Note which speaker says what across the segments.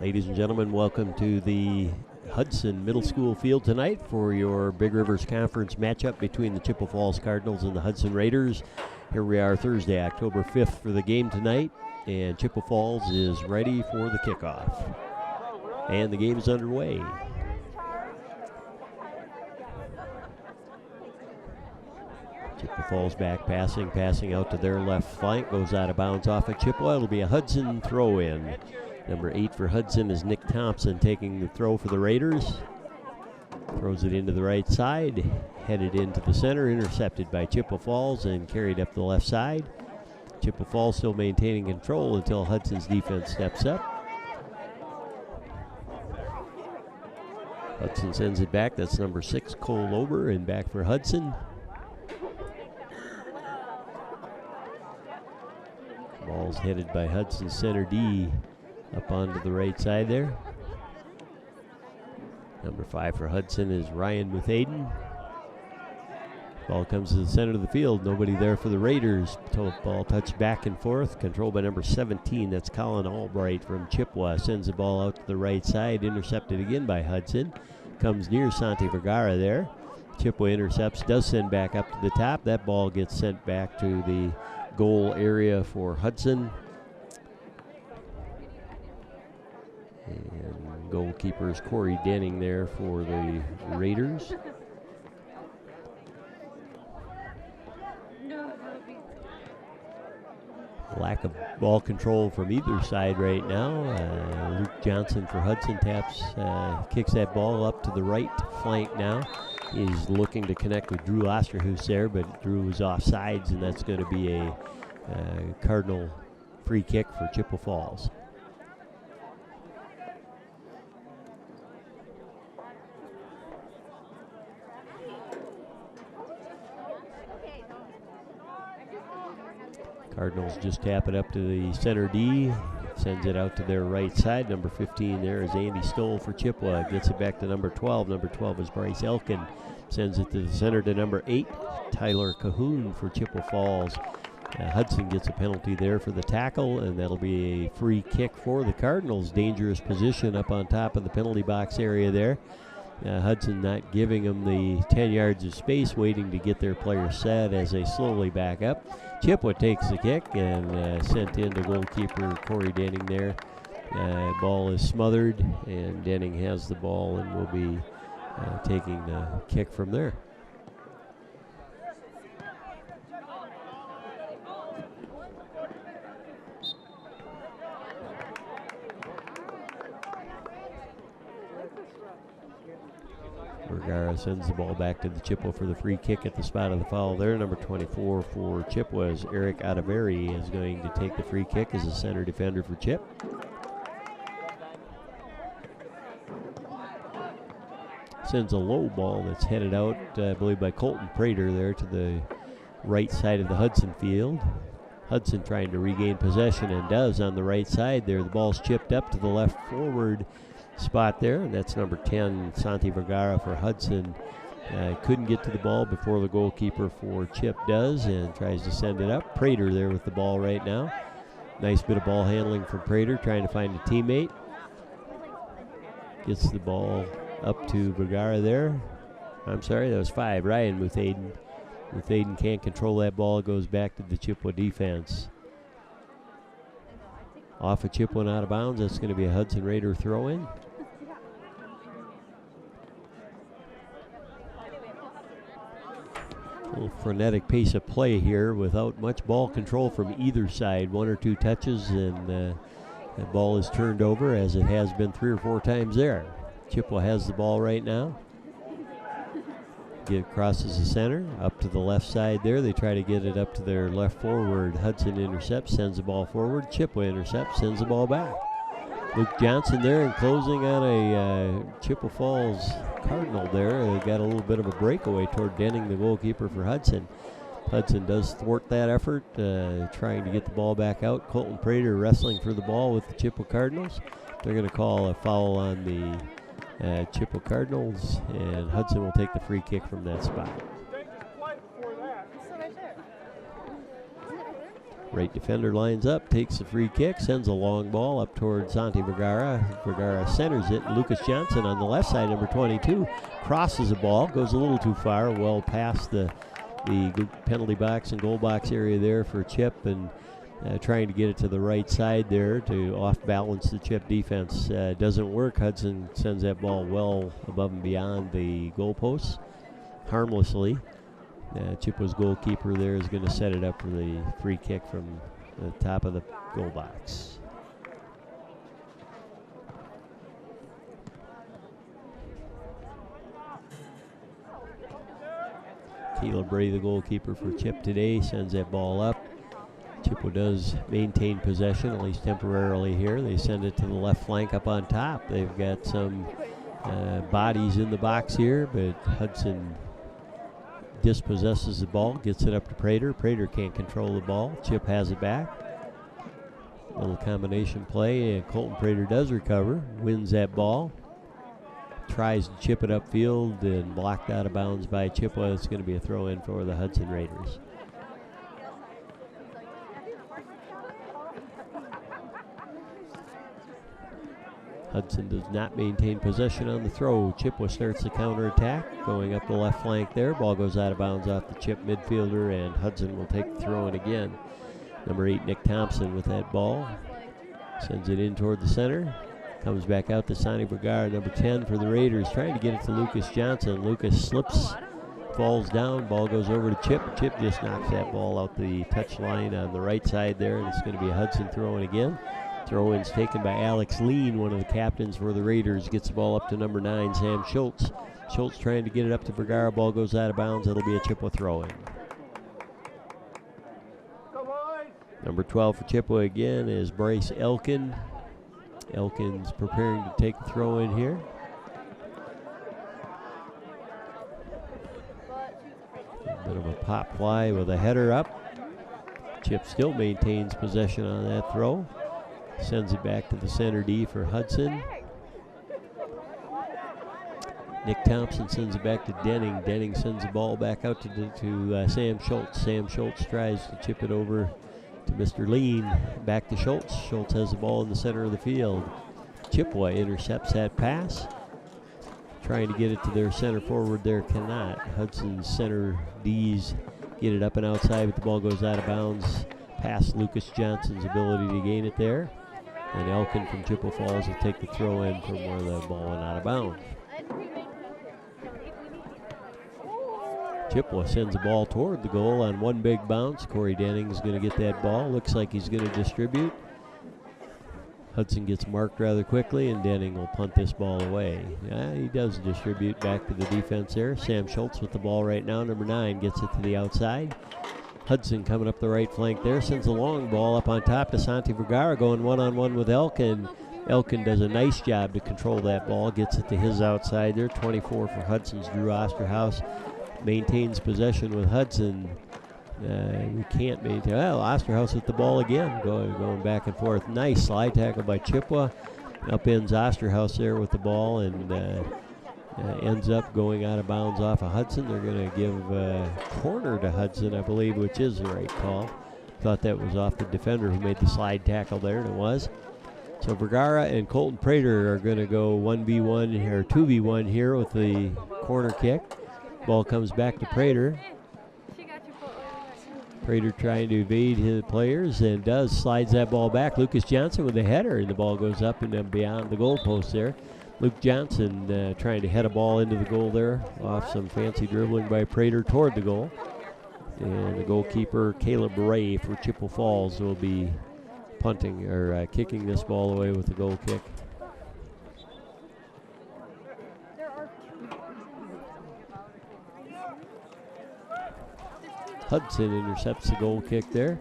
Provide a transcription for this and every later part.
Speaker 1: Ladies and gentlemen, welcome to the Hudson Middle School field tonight for your Big Rivers Conference matchup between the Chippewa Falls Cardinals and the Hudson Raiders. Here we are Thursday, October 5th for the game tonight, and Chippewa Falls is ready for the kickoff. And the game is underway. Chippewa Falls back passing out to their left flank, goes out of bounds off of Chippewa. It'll be a Hudson throw-in. Number 8 for Hudson is Nick Thompson taking the throw for the Raiders. Throws it into the right side, headed into the center, intercepted by Chippewa Falls and carried up the left side. Chippewa Falls still maintaining control until Hudson's defense steps up. Hudson sends it back. That's number 6, Cole Ober, and back for Hudson. Ball's headed by Hudson's center D up onto the right side there. Number 5 for Hudson is Ryan Muthaden. Ball comes to the center of the field. Nobody there for the Raiders. Ball touched back and forth. Controlled by number 17. That's Colin Albright from Chippewa. Sends the ball out to the right side. Intercepted again by Hudson. Comes near Santi Vergara there. Chippewa intercepts. Does send back up to the top. That ball gets sent back to the goal area for Hudson. And goalkeeper is Corey Denning there for the Raiders. Lack of ball control from either side right now. Luke Johnson for Hudson kicks that ball up to the right flank now. He's looking to connect with Drew Osterhuis there, but Drew is off sides, and that's going to be a Cardinal free kick for Chippewa Falls. Cardinals just tap it up to the center D. Sends it out to their right side. Number 15 there is Andy Stoll for Chippewa. Gets it back to number 12. Number 12 is Bryce Elkin. Sends it to the center to number 8, Tyler Cahoon for Chippewa Falls. Hudson gets a penalty there for the tackle, and that'll be a free kick for the Cardinals. Dangerous position up on top of the penalty box area there. Hudson not giving them the 10 yards of space, waiting to get their players set as they slowly back up. Chippewa takes the kick and sent in to goalkeeper Corey Denning there. Ball is smothered, and Denning has the ball and will be taking the kick from there. Vergara sends the ball back to the Chippewa for the free kick at the spot of the foul there. Number 24 for Chippewa is Eric Adaveri is going to take the free kick as a center defender for Chip. Sends a low ball that's headed out, I believe, by Colton Prater there to the right side of the Hudson field. Hudson trying to regain possession and does on the right side there. The ball's chipped up to the left forward spot there, and that's number 10, Santi Vergara for Hudson. Couldn't get to the ball before the goalkeeper for Chip does and tries to send it up. Prater there with the ball right now. Nice bit of ball handling from Prater, trying to find a teammate. Gets the ball up to Vergara there. I'm sorry, that was 5, Ryan Muthaden. Muthaden can't control that ball. It goes back to the Chippewa defense. Off of Chippewa and out of bounds. That's going to be a Hudson Raider throw-in. A little frenetic pace of play here without much ball control from either side. 1 or 2 touches and the ball is turned over, as it has been 3 or 4 times there. Chippewa has the ball right now. Crosses the center, up to the left side there. They try to get it up to their left forward. Hudson intercepts, sends the ball forward. Chippewa intercepts, sends the ball back. Luke Johnson there and closing on a Chippewa Falls Cardinal there. They got a little bit of a breakaway toward Denning, the goalkeeper for Hudson. Hudson does thwart that effort, trying to get the ball back out. Colton Prater wrestling for the ball with the Chippewa Cardinals. They're going to call a foul on the Chippewa Cardinals, and Hudson will take the free kick from that spot. Right defender lines up, takes the free kick, sends a long ball up towards Santi Vergara. Vergara centers it. Lucas Johnson on the left side, number 22, crosses the ball, goes a little too far, well past the penalty box and goal box area there for Chip, and trying to get it to the right side there to off-balance the Chip defense. Doesn't work. Hudson sends that ball well above and beyond the goalposts, harmlessly. Chippewa's goalkeeper there is going to set it up for the free kick from the top of the goal box. Caleb Ray, the goalkeeper for Chip today, sends that ball up. Chippewa does maintain possession, at least temporarily here. They send it to the left flank up on top. They've got some bodies in the box here, but Hudson dispossesses the ball, gets it up to Prater. Prater can't control the ball. Chip has it back. Little combination play, and Colton Prater does recover, wins that ball. Tries to chip it upfield and blocked out of bounds by Chippewa. It's going to be a throw in for the Hudson Raiders. Hudson does not maintain possession on the throw. Chippewa starts the counterattack, going up the left flank there. Ball goes out of bounds off the Chip midfielder, and Hudson will take the throw in again. Number 8, Nick Thompson with that ball. Sends it in toward the center. Comes back out to Sonny Vergara, number 10 for the Raiders, trying to get it to Lucas Johnson. Lucas slips, falls down, ball goes over to Chip. Chip just knocks that ball out the touch line on the right side there, and it's going to be a Hudson throw-in again. Throw-in's taken by Alex Lean, one of the captains for the Raiders. Gets the ball up to number 9, Sam Schultz. Schultz trying to get it up to Vergara. Ball goes out of bounds. It'll be a Chippewa throw-in. Number 12 for Chippewa again is Bryce Elkin. Elkin's preparing to take the throw-in here. A bit of a pop fly with a header up. Chip still maintains possession on that throw. Sends it back to the center D for Hudson. Nick Thompson sends it back to Denning. Denning sends the ball back out to Sam Schultz. Sam Schultz tries to chip it over to Mr. Lean. Back to Schultz. Schultz has the ball in the center of the field. Chippewa intercepts that pass. Trying to get it to their center forward there, cannot. Hudson's center D's get it up and outside, but the ball goes out of bounds past Lucas Johnson's ability to gain it there. And Elkin from Chippewa Falls will take the throw in from where the ball went out of bounds. Chippewa sends the ball toward the goal on one big bounce. Corey Denning's going to get that ball. Looks like he's going to distribute. Hudson gets marked rather quickly, and Denning will punt this ball away. He does distribute back to the defense there. Sam Schultz with the ball right now. Number 9 gets it to the outside. Hudson coming up the right flank there. Sends a long ball up on top to Santi Vergara, going one-on-one with Elkin. Elkin does a nice job to control that ball. Gets it to his outside there. 24 for Hudson's Drew Osterhaus. Maintains possession with Hudson. We can't maintain. Well, Osterhaus with the ball again, going back and forth. Nice slide tackle by Chippewa. Upends Osterhaus there with the ball, and ends up going out of bounds off of Hudson. They're going to give a corner to Hudson, I believe, which is the right call. Thought that was off the defender who made the slide tackle there, and it was. So Vergara and Colton Prater are going to go 1v1 or 2v1 here with the corner kick. Ball comes back to Prater. Prater trying to evade his players, and slides that ball back. Lucas Johnson with a header, and the ball goes up and then beyond the goalpost there. Luke Johnson trying to head a ball into the goal there off some fancy dribbling by Prater toward the goal. And the goalkeeper, Caleb Ray for Chippewa Falls, will be punting or kicking this ball away with the goal kick. Hudson intercepts the goal kick there.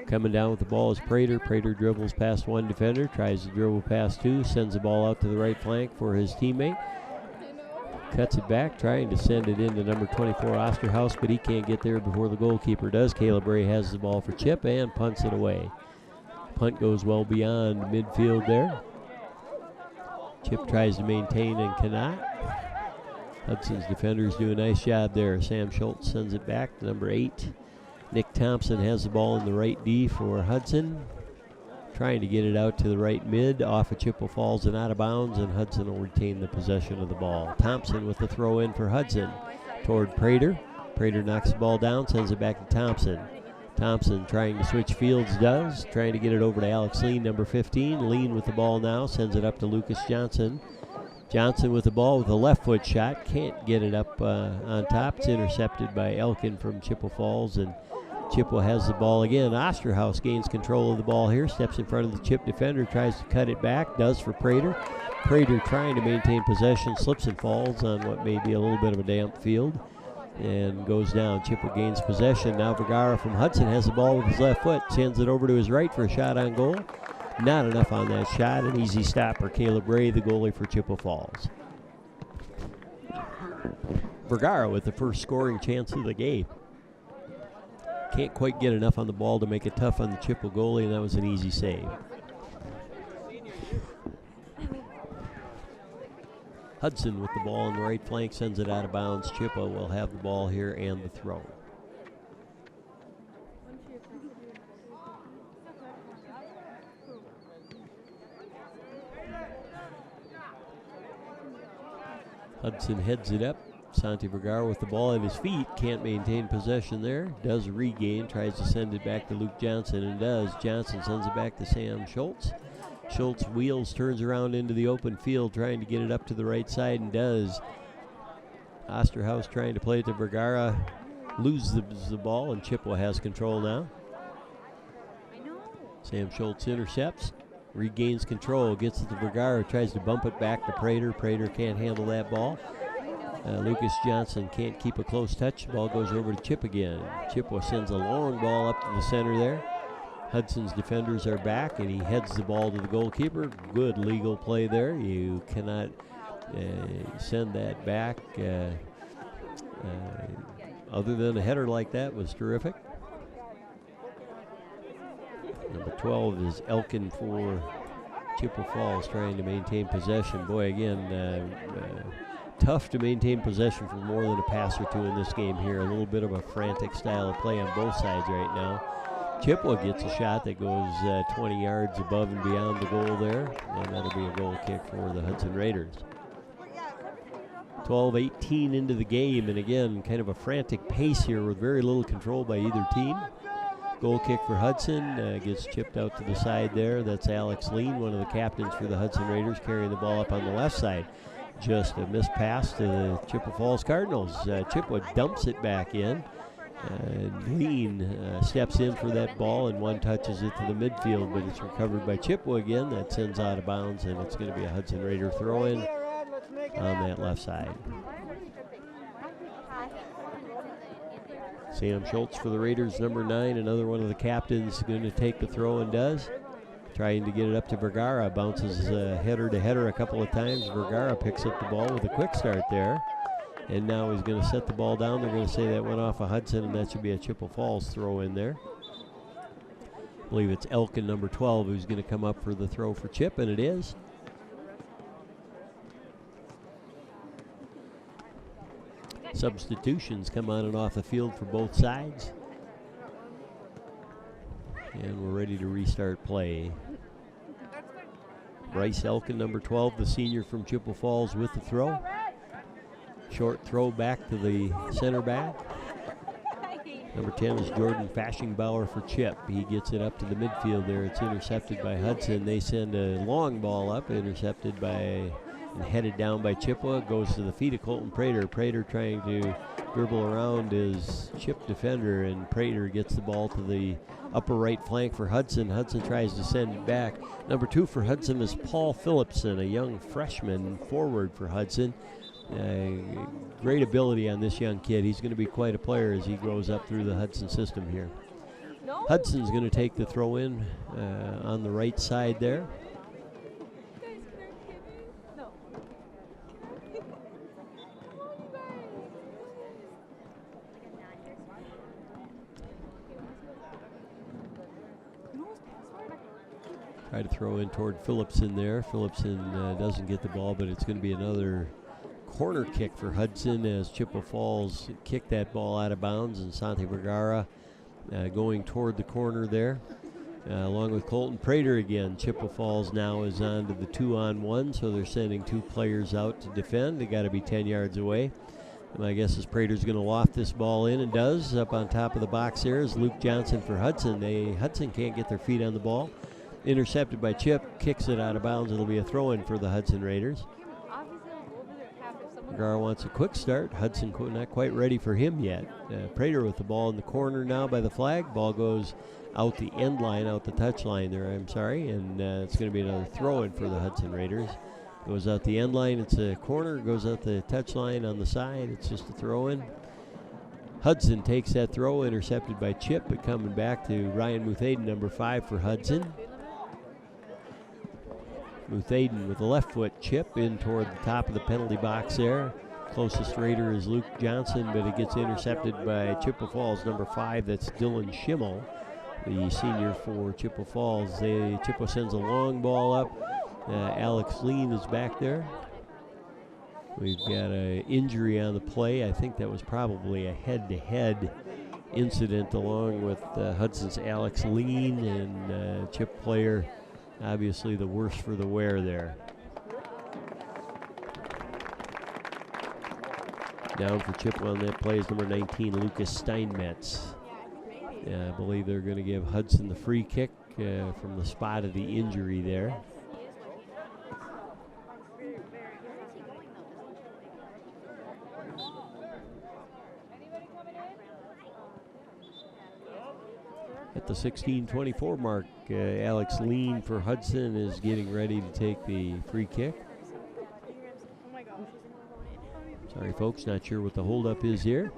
Speaker 1: Coming down with the ball is Prater. Prater dribbles past one defender, tries to dribble past two, sends the ball out to the right flank for his teammate. Cuts it back, trying to send it into number 24, Osterhaus, but he can't get there before the goalkeeper does. Caleb Ray has the ball for Chip and punts it away. Punt goes well beyond midfield there. Chip tries to maintain and cannot. Hudson's defenders do a nice job there. Sam Schultz sends it back to number 8, Nick Thompson has the ball in the right D for Hudson. Trying to get it out to the right mid, off of Chippewa Falls and out of bounds, and Hudson will retain the possession of the ball. Thompson with the throw in for Hudson toward Prater. Prater knocks the ball down, sends it back to Thompson. Thompson trying to switch fields, does. Trying to get it over to Alex Lean, number 15. Lean with the ball now, sends it up to Lucas Johnson. Johnson with the ball with a left foot shot. Can't get it up on top. It's intercepted by Elkin from Chippewa Falls, and Chippewa has the ball again. Osterhaus gains control of the ball here. Steps in front of the Chip defender. Tries to cut it back. Does for Prater. Prater trying to maintain possession. Slips and falls on what may be a little bit of a damp field. And goes down. Chippewa gains possession. Now Vergara from Hudson has the ball with his left foot. Sends it over to his right for a shot on goal. Not enough on that shot. An easy stop for Caleb Ray, the goalie for Chippewa Falls. Vergara with the first scoring chance of the game. Can't quite get enough on the ball to make it tough on the Chippewa goalie, and that was an easy save. Hudson with the ball on the right flank, sends it out of bounds. Chippewa will have the ball here and the throw. Hudson heads it up. Santi Vergara with the ball at his feet. Can't maintain possession there. Does regain. Tries to send it back to Luke Johnson and does. Johnson sends it back to Sam Schultz. Schultz wheels, turns around into the open field, trying to get it up to the right side and does. Osterhaus trying to play it to Vergara. Loses the ball, and Chippewa has control now. Sam Schultz intercepts. Regains control, gets it to Vergara, tries to bump it back to Prater. Prater can't handle that ball. Lucas Johnson can't keep a close touch. The ball goes over to Chip again. Chippewa sends a long ball up to the center there. Hudson's defenders are back, and he heads the ball to the goalkeeper. Good legal play there. You cannot send that back. Other than a header like that was terrific. Number 12 is Elkin for Chippewa Falls, trying to maintain possession. Boy, again, tough to maintain possession for more than a pass or two in this game here. A little bit of a frantic style of play on both sides right now. Chippewa gets a shot that goes 20 yards above and beyond the goal there, and that'll be a goal kick for the Hudson Raiders. 12-18 into the game, and again, kind of a frantic pace here with very little control by either team. Goal kick for Hudson, gets chipped out to the side there. That's Alex Lean, one of the captains for the Hudson Raiders, carrying the ball up on the left side. Just a missed pass to the Chippewa Falls Cardinals. Chippewa dumps it back in. Lean steps in for that ball and one touches it to the midfield, but it's recovered by Chippewa again. That sends out of bounds, and it's going to be a Hudson Raider throw-in on that left side. Sam Schultz for the Raiders, number 9, another one of the captains, going to take the throw and does. Trying to get it up to Vergara, bounces header to header a couple of times. Vergara picks up the ball with a quick start there. And now he's going to set the ball down. They're going to say that went off of Hudson, and that should be a Chippewa Falls throw in there. I believe it's Elkin, number 12, who's going to come up for the throw for Chip, and it is. Substitutions come on and off the field for both sides. And we're ready to restart play. Bryce Elkin, number 12, the senior from Chippewa Falls, with the throw. Short throw back to the center back. Number 10 is Jordan Fashingbauer for Chip. He gets it up to the midfield there. It's intercepted by Hudson. They send a long ball up, intercepted by and headed down by Chippewa. Goes to the feet of Colton Prater. Prater trying to dribble around his Chip defender, and Prater gets the ball to the upper right flank for Hudson. Hudson tries to send it back. Number 2 for Hudson is Paul Phillipson, a young freshman forward for Hudson. Great ability on this young kid. He's going to be quite a player as he grows up through the Hudson system here. Hudson's going to take the throw in on the right side there. Try to throw in toward Phillipson there. Phillipson doesn't get the ball, but it's going to be another corner kick for Hudson as Chippewa Falls kick that ball out of bounds, and Santi Vergara going toward the corner there, along with Colton Prater again. Chippewa Falls now is on to the 2-on-1, so they're sending 2 players out to defend. They got to be 10 yards away. My guess is Prater's going to loft this ball in, and does. Up on top of the box there is Luke Johnson for Hudson. Hudson can't get their feet on the ball. Intercepted by Chip, kicks it out of bounds. It'll be a throw-in for the Hudson Raiders. Gar wants a quick start. Hudson not quite ready for him yet. Prater with the ball in the corner now by the flag. Ball goes out the end line, out the touch line there, I'm sorry, and it's going to be another throw-in for the Hudson Raiders. Goes out the end line, it's a corner. Goes out the touch line on the side, it's just a throw-in. Hudson takes that throw, intercepted by Chip, but coming back to Ryan Muthaden, number 5 for Hudson. Muthaden with the left foot chip in toward the top of the penalty box there. Closest Raider is Luke Johnson, but it gets intercepted by Chippewa Falls, number 5. That's Dylan Schimmel, the senior for Chippewa Falls. Chippewa sends a long ball up. Alex Lean is back there. We've got an injury on the play. I think that was probably a head-to-head incident along with Hudson's Alex Lean and Chip player. Obviously the worse for the wear there. Down for Chippewa on that play is number 19, Lucas Steinmetz. I believe they're going to give Hudson the free kick from the spot of the injury there. At the 16:24 mark, Alex Lean for Hudson is getting ready to take the free kick. Sorry, folks, not sure what the holdup is here.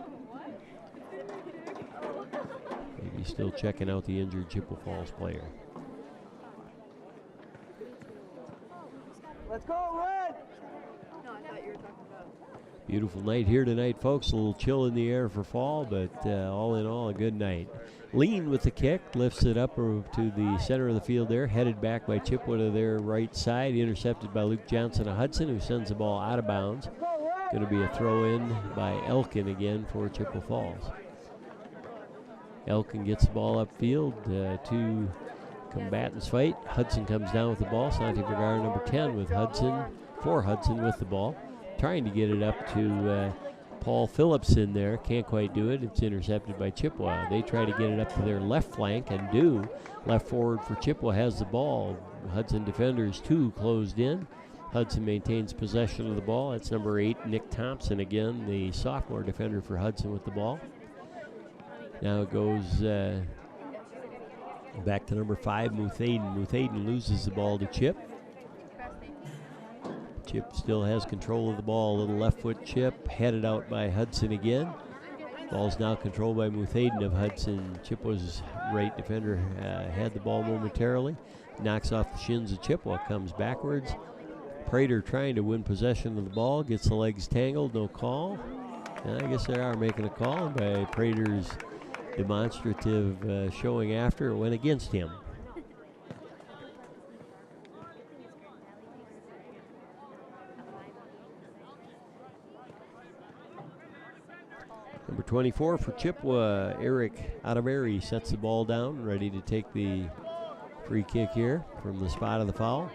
Speaker 1: Maybe still checking out the injured Chippewa Falls player.
Speaker 2: Let's go, Red!
Speaker 1: Beautiful night here tonight, folks. A little chill in the air for fall, but all in all, a good night. Lean with the kick, lifts it up to the center of the field there, headed back by Chippewa to their right side, intercepted by Luke Johnson of Hudson, who sends the ball out of bounds. Going to be a throw-in by Elkin again for Chippewa Falls. Elkin gets the ball upfield, 2 combatants fight. Hudson comes down with the ball. Santi Vergara, number 10, with Hudson, for Hudson with the ball. Trying to get it up to Paul Phillips in there. Can't quite do it. It's intercepted by Chippewa. They try to get it up to their left flank and do. Left forward for Chippewa has the ball. Hudson defenders 2 closed in. Hudson maintains possession of the ball. That's number 8, Nick Thompson again, the sophomore defender for Hudson with the ball. Now it goes back to number 5, Muthaden. Muthaden loses the ball to Chip. Chip still has control of the ball. A little left foot chip, headed out by Hudson again. Ball's now controlled by Muthaden of Hudson. Chippewa's right defender had the ball momentarily. Knocks off the shins of Chippewa, comes backwards. Prater trying to win possession of the ball, gets the legs tangled, no call. And I guess they are making a call, and by Prater's demonstrative showing after, it went against him. Number 24 for Chippewa, Eric Adamari sets the ball down, ready to take the free kick here from the spot of the foul.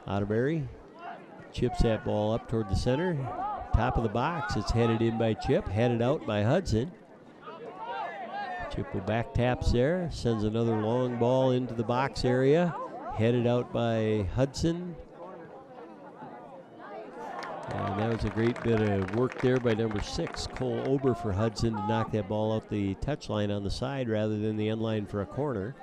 Speaker 1: Adamari chips that ball up toward the center. Top of the box, it's headed in by Chip, headed out by Hudson. Chippewa back taps there, sends another long ball into the box area, headed out by Hudson. And that was a great bit of work there by number 6, Cole Ober for Hudson, to knock that ball out the touch line on the side rather than the end line for a corner.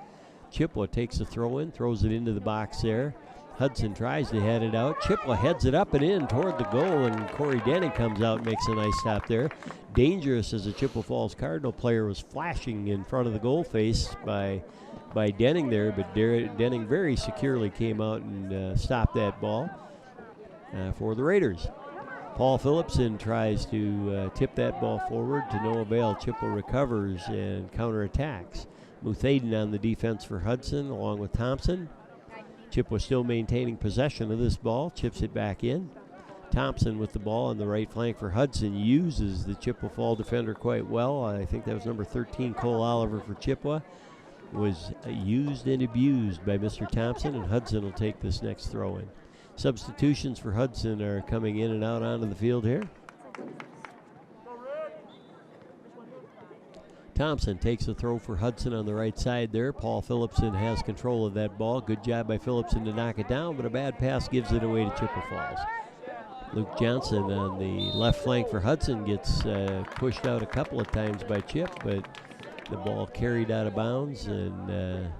Speaker 1: Chippewa takes the throw in, throws it into the box there. Hudson tries to head it out. Chippewa heads it up and in toward the goal, and Corey Denning comes out and makes a nice stop there. Dangerous as a Chippewa Falls Cardinal player was flashing in front of the goal face by Denning there, but Denning very securely came out and stopped that ball for the Raiders. Paul Phillipson tries to tip that ball forward to no avail. Chippewa recovers and counterattacks. Muthaden on the defense for Hudson along with Thompson. Chippewa still maintaining possession of this ball, chips it back in. Thompson with the ball on the right flank for Hudson, uses the Chippewa Fall defender quite well. I think that was number 13, Cole Oliver for Chippewa. Was used and abused by Mr. Thompson, and Hudson will take this next throw in. Substitutions for Hudson are coming in and out onto the field here. Thompson takes the throw for Hudson on the right side there. Paul Phillipson has control of that ball. Good job by Phillipson to knock it down, but a bad pass gives it away to Chippewa Falls. Luke Johnson on the left flank for Hudson gets pushed out a couple of times by Chip, but the ball carried out of bounds, and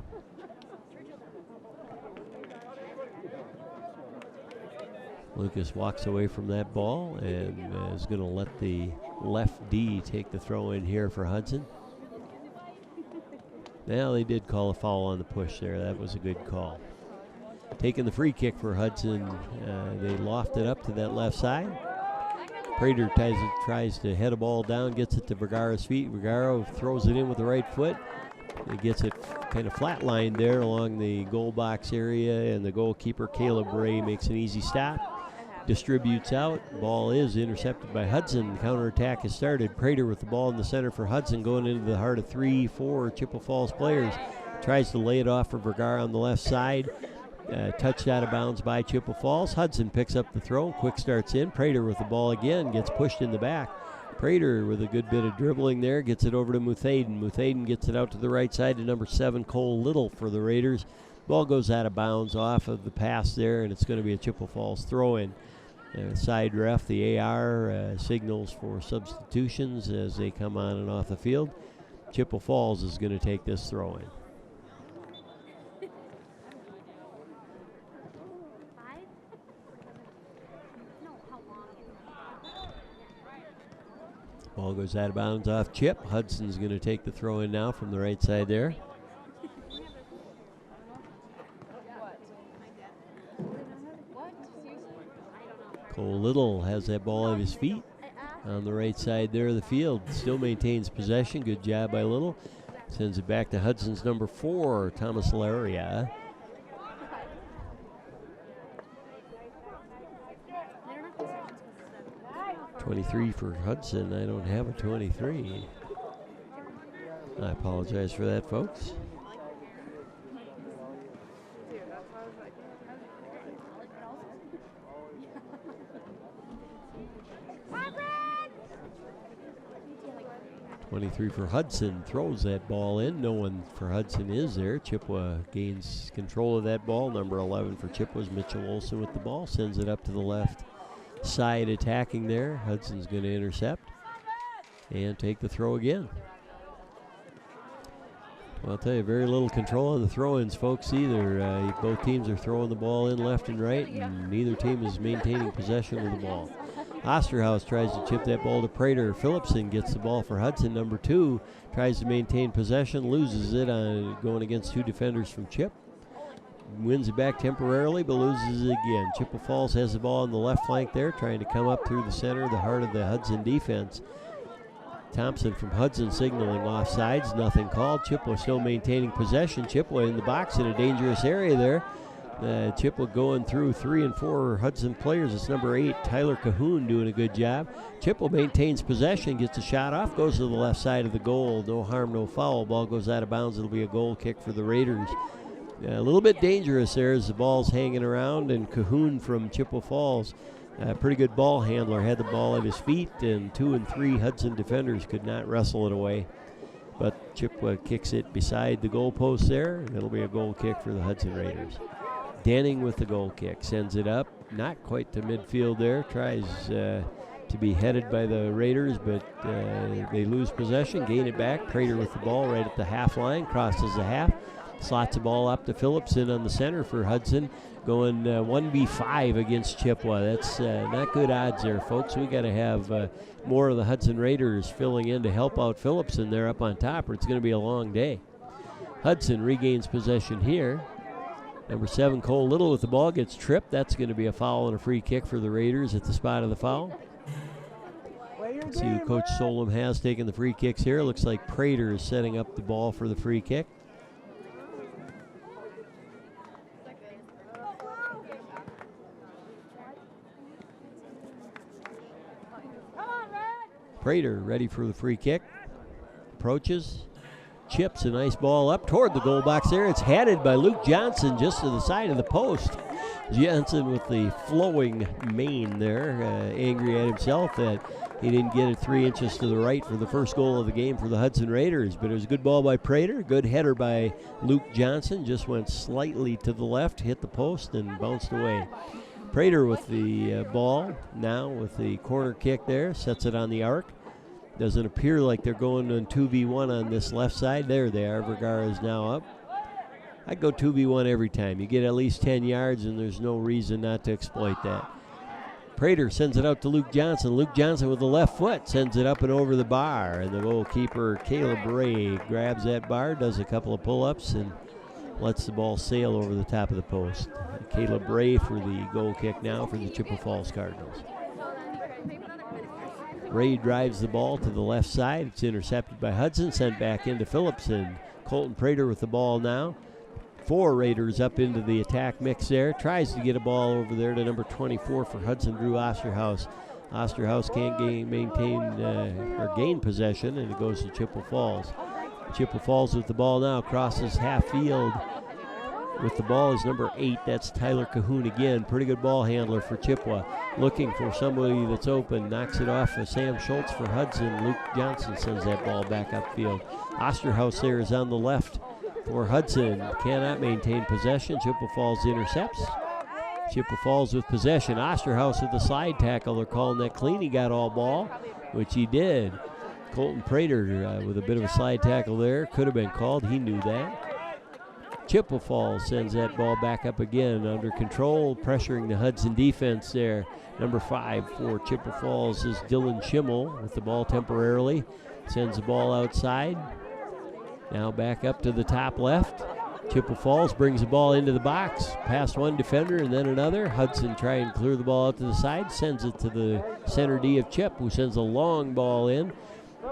Speaker 1: Lucas walks away from that ball and is going to let the left D take the throw in here for Hudson. Now they did call a foul on the push there. That was a good call. Taking the free kick for Hudson, they loft it up to that left side. Prater tries to head a ball down, gets it to Vergara's feet. Vergara throws it in with the right foot. He gets it kind of flatlined there along the goal box area, and the goalkeeper, Caleb Ray, makes an easy stop. Distributes out. Ball is intercepted by Hudson. Counterattack has started. Prater with the ball in the center for Hudson, going into the heart of 3-4 Chippewa Falls players. Tries to lay it off for Vergara on the left side. Touched out of bounds by Chippewa Falls. Hudson picks up the throw. Quick starts in. Prater with the ball again. Gets pushed in the back. Prater with a good bit of dribbling there. Gets it over to Muthaden. Muthaden gets it out to the right side to number 7, Cole Little for the Raiders. Ball goes out of bounds off of the pass there, and it's going to be a Chippewa Falls throw-in. Side ref, the AR, signals for substitutions as they come on and off the field. Chippewa Falls is going to take this throw-in. Ball goes out of bounds off Chip. Hudson's going to take the throw in now from the right side there. Cole Little has that ball at his feet on the right side there of the field. Still maintains possession. Good job by Little. Sends it back to Hudson's number 4, Thomas Laria. .23 for Hudson. I don't have a 23. I apologize for that, folks. .23 for Hudson. Throws that ball in. No one for Hudson is there. Chippewa gains control of that ball. Number 11 for Chippewa's Mitchell Olson with the ball. Sends it up to the left side attacking there. Hudson's going to intercept and take the throw again. Well, I'll tell you, very little control on the throw-ins, folks, either. Both teams are throwing the ball in left and right, and neither team is maintaining possession of the ball. Osterhaus tries to chip that ball to Prater. Phillipson gets the ball for Hudson. Number 2 tries to maintain possession, loses it on going against 2 defenders from Chip. Wins it back temporarily, but loses it again. Chippewa Falls has the ball on the left flank there, trying to come up through the center, the heart of the Hudson defense. Thompson from Hudson signaling offsides, nothing called. Chippewa still maintaining possession. Chippewa in the box in a dangerous area there. Chippewa going through 3 and 4 Hudson players. It's number 8, Tyler Cahoon, doing a good job. Chippewa maintains possession, gets a shot off, goes to the left side of the goal. No harm, no foul. Ball goes out of bounds. It'll be a goal kick for the Raiders. A little bit dangerous there as the ball's hanging around, and Cahoon from Chippewa Falls, pretty good ball handler, had the ball at his feet, and 2 and 3 Hudson defenders could not wrestle it away. But Chippewa kicks it beside the goalpost there, and it'll be a goal kick for the Hudson Raiders. Denning with the goal kick, sends it up, not quite to midfield there, tries to be headed by the Raiders, but they lose possession, gain it back. Prater with the ball right at the half line, crosses the half. Slots the ball up to Phillipson on the center for Hudson, going 1v5 against Chippewa. That's not good odds there, folks. We got to have more of the Hudson Raiders filling in to help out Phillipson there up on top, or it's going to be a long day. Hudson regains possession here. Number 7, Cole Little with the ball, gets tripped. That's going to be a foul and a free kick for the Raiders at the spot of the foul. Let's see who Coach Solom has taking the free kicks here. Looks like Prater is setting up the ball for the free kick. Prater ready for the free kick. Approaches. Chips a nice ball up toward the goal box there. It's headed by Luke Johnson just to the side of the post. Johnson with the flowing mane there, angry at himself that he didn't get it 3 inches to the right for the first goal of the game for the Hudson Raiders. But it was a good ball by Prater, good header by Luke Johnson, just went slightly to the left, hit the post, and bounced away. Prater with the ball now with the corner kick there, sets it on the arc. Doesn't appear like they're going on 2v1 on this left side. There they are. Vergara is now up. I'd go 2v1 every time. You get at least 10 yards, and there's no reason not to exploit that. Prater sends it out to Luke Johnson. Luke Johnson with the left foot sends it up and over the bar. And the goalkeeper, Caleb Ray, grabs that bar, does a couple of pull-ups, and lets the ball sail over the top of the post. Caleb Ray for the goal kick now for the Chippewa Falls Cardinals. Ray drives the ball to the left side. It's intercepted by Hudson, sent back into Phillipson. Colton Prater with the ball now. 4 Raiders up into the attack mix there. Tries to get a ball over there to number 24 for Hudson, Drew Osterhaus. Osterhaus can't gain possession, and it goes to Chippewa Falls. Chippewa Falls with the ball now, crosses half field. With the ball is number 8. That's Tyler Cahoon again. Pretty good ball handler for Chippewa. Looking for somebody that's open. Knocks it off of Sam Schultz for Hudson. Luke Johnson sends that ball back upfield. Osterhaus there is on the left for Hudson. Cannot maintain possession. Chippewa Falls intercepts. Chippewa Falls with possession. Osterhaus with the slide tackle. They're calling that clean. He got all ball, which he did. Colton Prater with a bit of a slide tackle there. Could have been called. He knew that. Chippewa Falls sends that ball back up again under control, pressuring the Hudson defense there. Number 5 for Chippewa Falls is Dylan Schimmel with the ball temporarily. Sends the ball outside. Now back up to the top left. Chippewa Falls brings the ball into the box, past one defender and then another. Hudson trying to clear the ball out to the side, sends it to the center D of Chip, who sends a long ball in.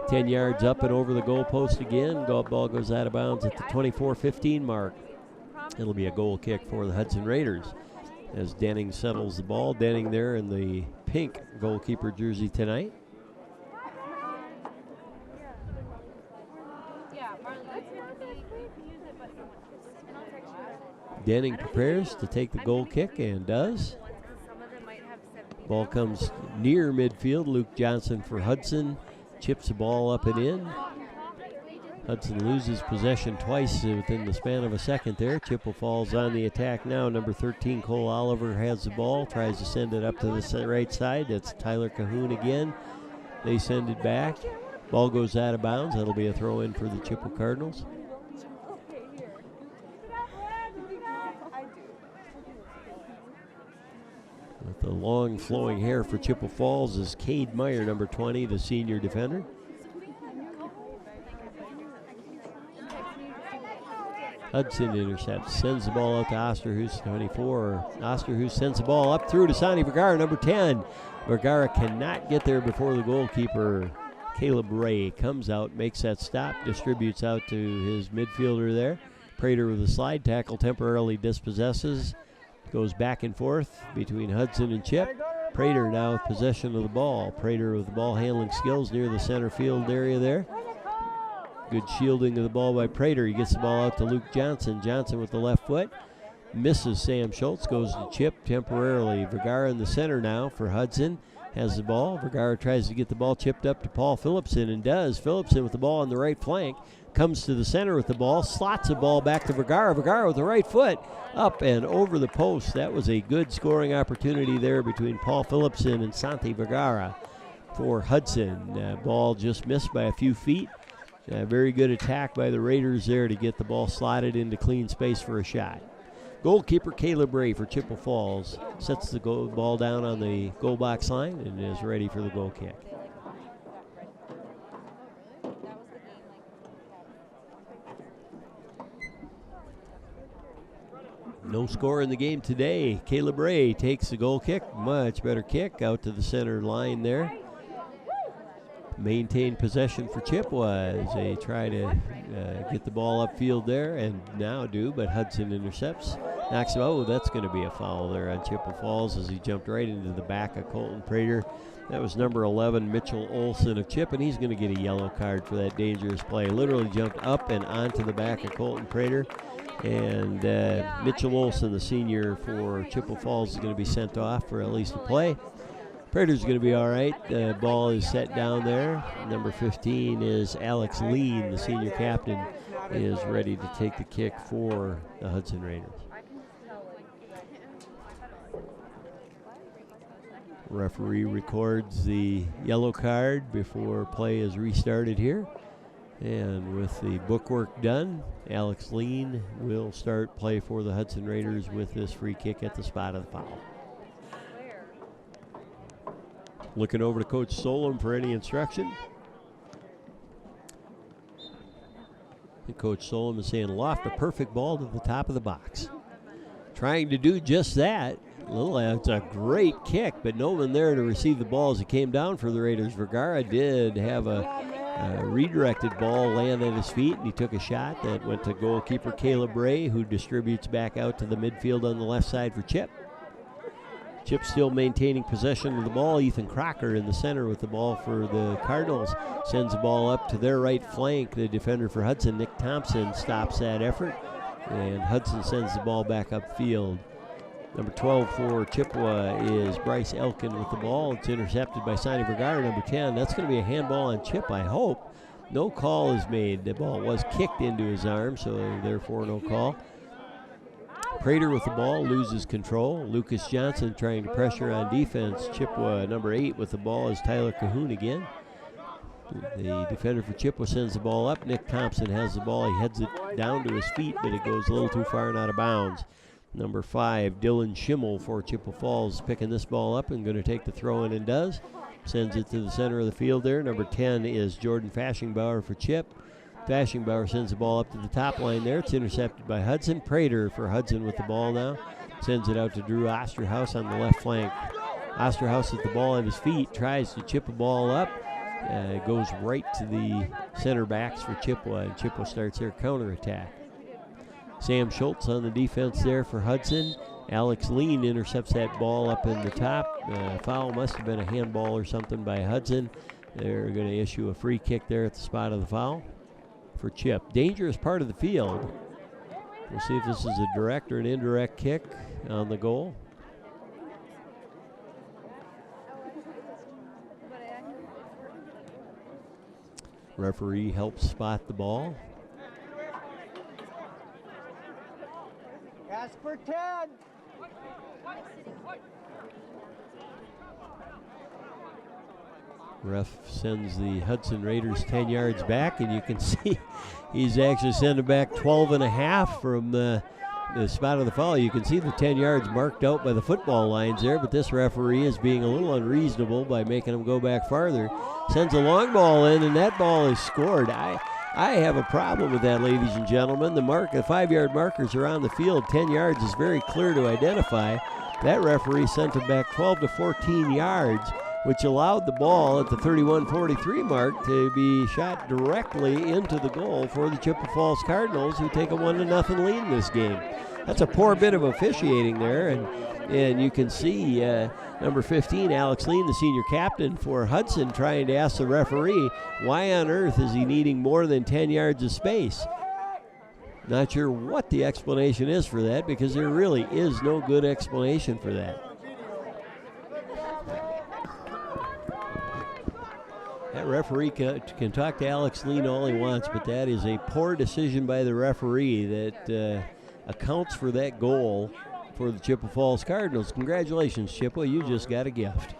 Speaker 1: 10 yards up and over the goalpost again. Ball goes out of bounds at the 24-15 mark. It'll be a goal kick for the Hudson Raiders as Denning settles the ball. Denning there in the pink goalkeeper jersey tonight. Denning prepares to take the goal kick and does. Ball comes near midfield. Luke Johnson for Hudson. Chips the ball up and in. Hudson loses possession twice within the span of a second there. Chippewa Falls on the attack now. Number 13, Cole Oliver, has the ball. Tries to send it up to the right side. That's Tyler Cahoon again. They send it back. Ball goes out of bounds. That'll be a throw in for the Chippewa Cardinals. With the long flowing hair for Chippewa Falls is Cade Meyer, number 20, the senior defender. Hudson intercepts, sends the ball out to Osterhus, 24. Osterhus sends the ball up through to Sonny Vergara, number 10. Vergara cannot get there before the goalkeeper. Caleb Ray comes out, makes that stop, distributes out to his midfielder there. Prater with a slide tackle, temporarily dispossesses. Goes back and forth between Hudson and Chip. Prater now with possession of the ball. Prater with the ball handling skills near the center field area there. Good shielding of the ball by Prater. He gets the ball out to Luke Johnson. Johnson with the left foot. Misses Sam Schultz. Goes to Chip temporarily. Vergara in the center now for Hudson. Has the ball. Vergara tries to get the ball chipped up to Paul Phillipson and does. Phillipson with the ball on the right flank. Comes to the center with the ball. Slots the ball back to Vergara. Vergara with the right foot. Up and over the post. That was a good scoring opportunity there between Paul Phillipson and Santi Vergara for Hudson. Ball just missed by a few feet. Very good attack by the Raiders there to get the ball slotted into clean space for a shot. Goalkeeper Caleb Ray for Chippewa Falls sets the ball down on the goal box line and is ready for the goal kick. No score in the game today. Caleb Ray takes the goal kick. Much better kick out to the center line there. Maintain possession for Chippewa as they try to get the ball upfield there, and now do, but Hudson intercepts. knocks him. Oh, that's going to be a foul there on Chippewa Falls as he jumped right into the back of Colton Prater. That was number 11, Mitchell Olson of Chip, and he's going to get a yellow card for that dangerous play. Literally jumped up and onto the back of Colton Prater. And Mitchell Olson, the senior for Chippewa Falls, is going to be sent off for at least a play. Prater's going to be all right. The ball is set down there. Number 15 is Alex Lean, the senior captain, is ready to take the kick for the Hudson Raiders. Referee records the yellow card before play is restarted here. And with the bookwork done, Alex Lean will start play for the Hudson Raiders with this free kick at the spot of the foul. Looking over to Coach Solom for any instruction. And Coach Solom is saying loft a perfect ball to the top of the box. Trying to do just that. It's a great kick, but no one there to receive the ball as it came down for the Raiders. Vergara did have a redirected ball land at his feet, and he took a shot that went to goalkeeper Caleb Ray, who distributes back out to the midfield on the left side for Chip. Chip still maintaining possession of the ball. Ethan Crocker in the center with the ball for the Cardinals. Sends the ball up to their right flank. The defender for Hudson, Nick Thompson, stops that effort. And Hudson sends the ball back upfield. Number 12 for Chippewa is Bryce Elkin with the ball. It's intercepted by Sonny Vergara, number 10. That's going to be a handball on Chip, I hope. No call is made. The ball was kicked into his arm, so therefore no call. Prater with the ball loses control. Lucas Johnson trying to pressure on defense. Chippewa, number 8 with the ball is Tyler Cahoon again. The defender for Chippewa sends the ball up. Nick Thompson has the ball. He heads it down to his feet, but it goes a little too far and out of bounds. Number 5, Dylan Schimmel for Chippewa Falls, picking this ball up and going to take the throw in and does. Sends it to the center of the field there. Number 10 is Jordan Fashingbauer for Chip. Fashingbauer sends the ball up to the top line there. It's intercepted by Hudson. Prater for Hudson with the ball now. Sends it out to Drew Osterhaus on the left flank. Osterhaus with the ball at his feet, tries to chip a ball up. It goes right to the center backs for Chippewa, and Chippewa starts their counterattack. Sam Schultz on the defense there for Hudson. Alex Lean intercepts that ball up in the top. Foul must have been a handball or something by Hudson. They're going to issue a free kick there at the spot of the foul for Chip. Dangerous part of the field. We'll see if this is a direct or an indirect kick on the goal. Referee helps spot the ball.
Speaker 2: Casper 10.
Speaker 1: Ref sends the Hudson Raiders 10 yards back, and you can see he's actually sending back 12 and a half from the spot of the foul. You can see the 10 yards marked out by the football lines there, but this referee is being a little unreasonable by making him go back farther. Sends a long ball in, and that ball is scored. I have a problem with that, ladies and gentlemen. The 5-yard markers are on the field. 10 yards is very clear to identify. That referee sent it back 12 to 14 yards, which allowed the ball at the 31-43 mark to be shot directly into the goal for the Chippewa Falls Cardinals, who take a 1-0 lead in this game. That's a poor bit of officiating there, and you can see number 15, Alex Lean, the senior captain for Hudson, trying to ask the referee, why on earth is he needing more than 10 yards of space? Not sure what the explanation is for that, because there really is no good explanation for that. That referee can talk to Alex Lean all he wants, but that is a poor decision by the referee that accounts for that goal for the Chippewa Falls Cardinals. Congratulations, Chippewa, you just got a gift.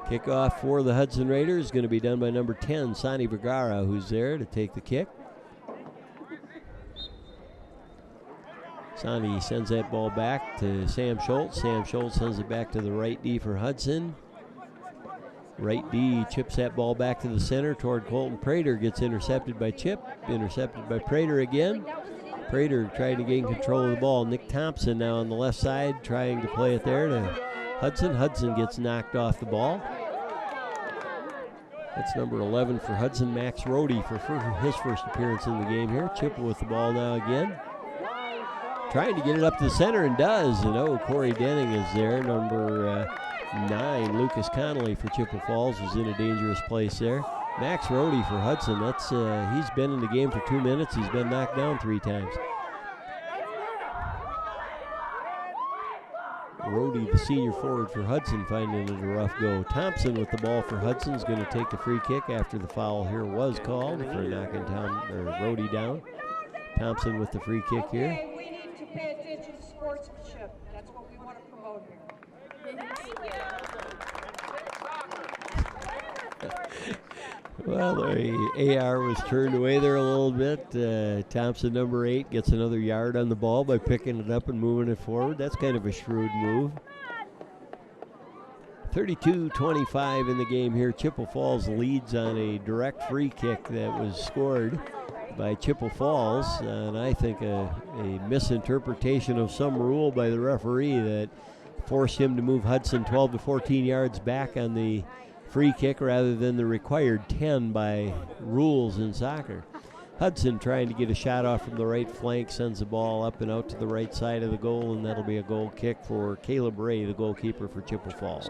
Speaker 1: Kickoff for the Hudson Raiders is going to be done by number 10, Sonny Vergara, who's there to take the kick. Sonny sends that ball back to Sam Schultz. Sam Schultz sends it back to the right D for Hudson. Right D chips that ball back to the center toward Colton Prater. Gets intercepted by Chip. Intercepted by Prater again. Prater trying to gain control of the ball. Nick Thompson now on the left side trying to play it there to Hudson. Hudson gets knocked off the ball. That's number 11 for Hudson, Max Rohde, for his first appearance in the game here. Chippewa with the ball now again. Trying to get it up to the center and does. And Corey Denning is there. Number 9, Lucas Connolly for Chippewa Falls, is in a dangerous place there. Max Rohde for Hudson. That's he's been in the game for 2 minutes. He's been knocked down 3 times. Rohde, the senior forward for Hudson, finding it a rough go. Thompson with the ball for Hudson is going to take the free kick after the foul here was called for knocking Rohde down. Thompson with the free kick here.
Speaker 2: Okay, we need to pay attention to sportsmanship. That's what we want to promote here.
Speaker 1: Well, the AR was turned away there a little bit. Thompson, number 8, gets another yard on the ball by picking it up and moving it forward. That's kind of a shrewd move. 32-25 in the game here. Chippewa Falls leads on a direct free kick that was scored by Chippewa Falls, and I think a misinterpretation of some rule by the referee that forced him to move Hudson 12 to 14 yards back on the free kick rather than the required 10 by rules in soccer. Hudson trying to get a shot off from the right flank, sends the ball up and out to the right side of the goal, and that'll be a goal kick for Caleb Ray, the goalkeeper for Chippewa Falls.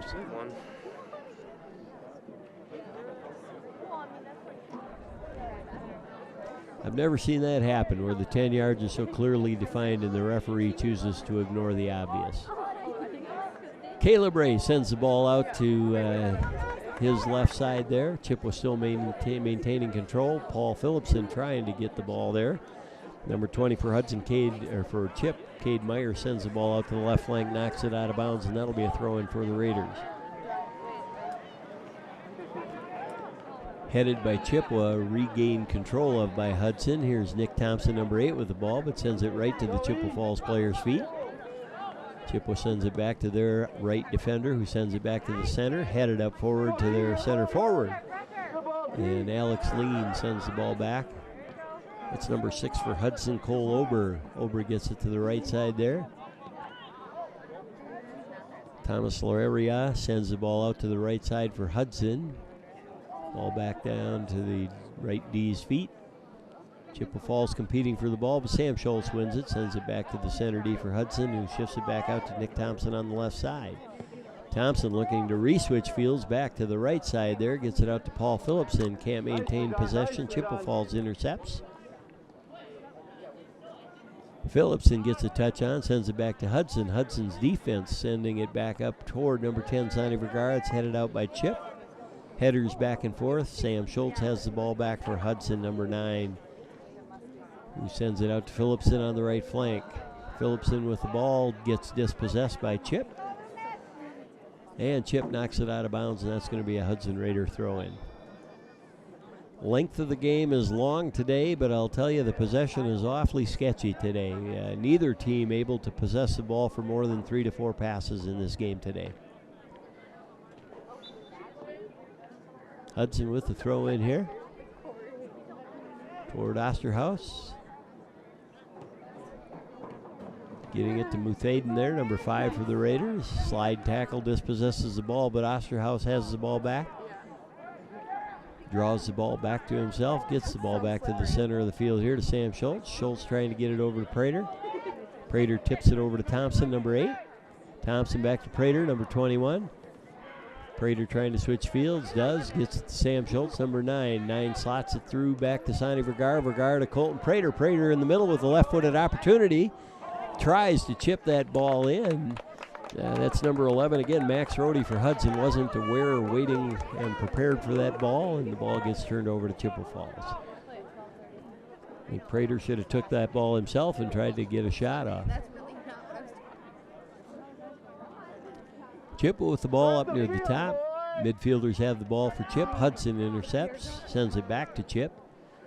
Speaker 1: I've never seen that happen where the 10 yards is so clearly defined and the referee chooses to ignore the obvious. Caleb Ray sends the ball out to his left side there. Chippewa still maintaining control. Paul Phillipson trying to get the ball there. Number 20 for Hudson, Cade Meyer sends the ball out to the left flank, knocks it out of bounds, and that'll be a throw-in for the Raiders. Headed by Chippewa, regained control of by Hudson. Here's Nick Thompson, number 8, with the ball, but sends it right to the Chippewa Falls players' feet. Chippewa sends it back to their right defender, who sends it back to the center, headed up forward to their center forward. And Alex Lean sends the ball back. It's number 6 for Hudson, Cole Ober. Ober gets it to the right side there. Thomas Loreria sends the ball out to the right side for Hudson. Ball back down to the right D's feet. Chippewa Falls competing for the ball, but Sam Schultz wins it, sends it back to the center D for Hudson, who shifts it back out to Nick Thompson on the left side. Thompson looking to re-switch fields back to the right side there, gets it out to Paul Phillipson, can't maintain possession. Chippewa Falls intercepts. Phillipson gets a touch on, sends it back to Hudson. Hudson's defense sending it back up toward number 10, Sonny Vergara. It's headed out by Chip. Headers back and forth. Sam Schultz has the ball back for Hudson, number 9, who sends it out to Phillipson on the right flank. Phillipson with the ball gets dispossessed by Chip. And Chip knocks it out of bounds, and that's going to be a Hudson Raider throw-in. Length of the game is long today, but I'll tell you the possession is awfully sketchy today. Neither team able to possess the ball for more than 3 to 4 passes in this game today. Hudson with the throw in here toward Osterhaus. Getting it to Muthaden there, number 5 for the Raiders. Slide tackle, dispossesses the ball, but Osterhaus has the ball back. Draws the ball back to himself, gets the ball back to the center of the field here to Sam Schultz. Schultz trying to get it over to Prater. Prater tips it over to Thompson, number 8. Thompson back to Prater, number 21. Prater trying to switch fields, does, gets it to Sam Schultz, number 9. 9 slots it through back to Sonny Vergara. Vergara to Colton Prater. Prater in the middle with a left-footed opportunity. Tries to chip that ball in. That's number 11 again. Max Rohde for Hudson wasn't aware or waiting and prepared for that ball, and the ball gets turned over to Chippewa Falls. I think Prater should have took that ball himself and tried to get a shot off. Chippewa with the ball up near the top. Midfielders have the ball for Chip. Hudson intercepts, sends it back to Chip.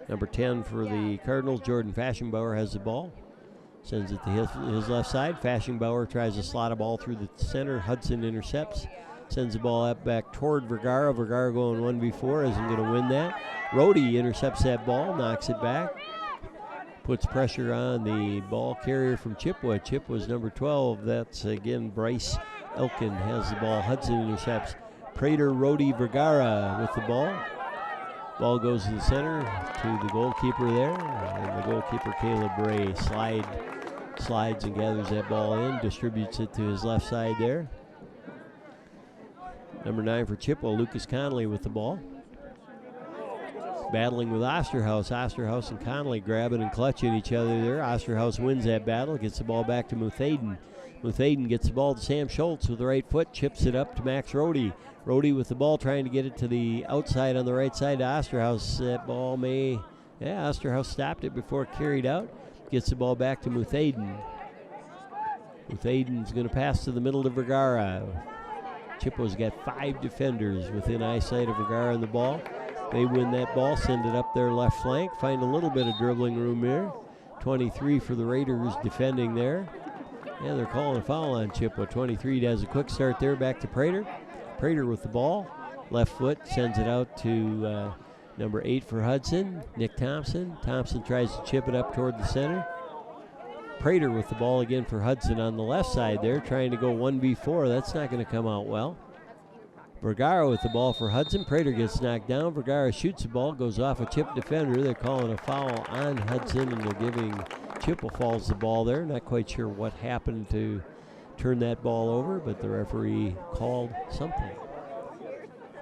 Speaker 1: Number 10 for the Cardinals, Jordan Fashionbauer, has the ball. Sends it to his left side. Fashionbauer tries to slot a ball through the center. Hudson intercepts. Sends the ball up back toward Vergara. Vergara going 1v4. Isn't going to win that. Rohde intercepts that ball, knocks it back. Puts pressure on the ball carrier from Chippewa. Chippewa's number 12. That's, again, Bryce Elkin has the ball. Hudson intercepts. Prater, Rohde, Vergara with the ball. Ball goes to the center to the goalkeeper there, and the goalkeeper Caleb Ray slides and gathers that ball in, distributes it to his left side there. Number 9 for Chippewa, Lucas Conley with the ball. Battling with Osterhaus. Osterhaus and Conley grabbing and clutching each other there. Osterhaus wins that battle, gets the ball back to Muthaden. Muthaden gets the ball to Sam Schultz with the right foot, chips it up to Max Rohde. Rohde with the ball trying to get it to the outside on the right side to Osterhaus. That ball Osterhaus stopped it before it carried out. Gets the ball back to Muthaden. Muthaden's going to pass to the middle to Vergara. Chippewa's got 5 defenders within eyesight of Vergara on the ball. They win that ball, send it up their left flank, find a little bit of dribbling room here. 23 for the Raiders defending there. Yeah, they're calling a foul on Chippewa. 23 does a quick start there, back to Prater. Prater with the ball, left foot, sends it out to number 8 for Hudson, Nick Thompson. Thompson tries to chip it up toward the center. Prater with the ball again for Hudson on the left side there, trying to go 1v4. That's not going to come out well. Vergara with the ball for Hudson. Prater gets knocked down. Vergara shoots the ball, goes off a chip defender. They're calling a foul on Hudson, and they're giving Chippewa Falls the ball there. Not quite sure what happened to turn that ball over, but the referee called something.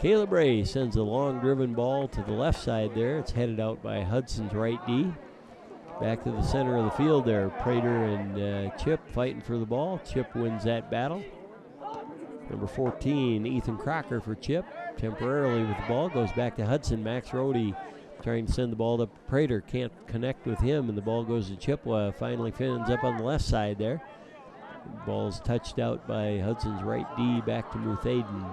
Speaker 1: Caleb Ray sends a long driven ball to the left side there. It's headed out by Hudson's right D. Back to the center of the field there. Prater and Chip fighting for the ball. Chip wins that battle. Number 14, Ethan Crocker for Chip. Temporarily with the ball. Goes back to Hudson. Max Rohde trying to send the ball to Prater. Can't connect with him, and the ball goes to Chippewa. Finally ends up on the left side there. The ball's touched out by Hudson's right D back to Muthaden.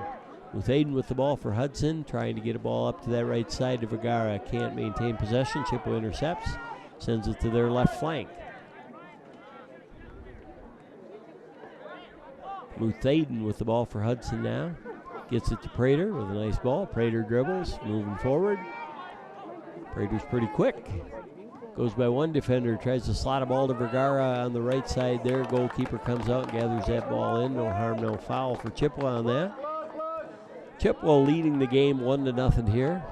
Speaker 1: Muthaden with the ball for Hudson. Trying to get a ball up to that right side to Vergara. Can't maintain possession. Chippewa intercepts. Sends it to their left flank. Muthaden with the ball for Hudson now. Gets it to Prater with a nice ball. Prater dribbles, moving forward. Prater's pretty quick. Goes by one defender, tries to slot a ball to Vergara on the right side there. Goalkeeper comes out and gathers that ball in. No harm, no foul for Chippewa on that. Chippewa leading the game 1-0 here.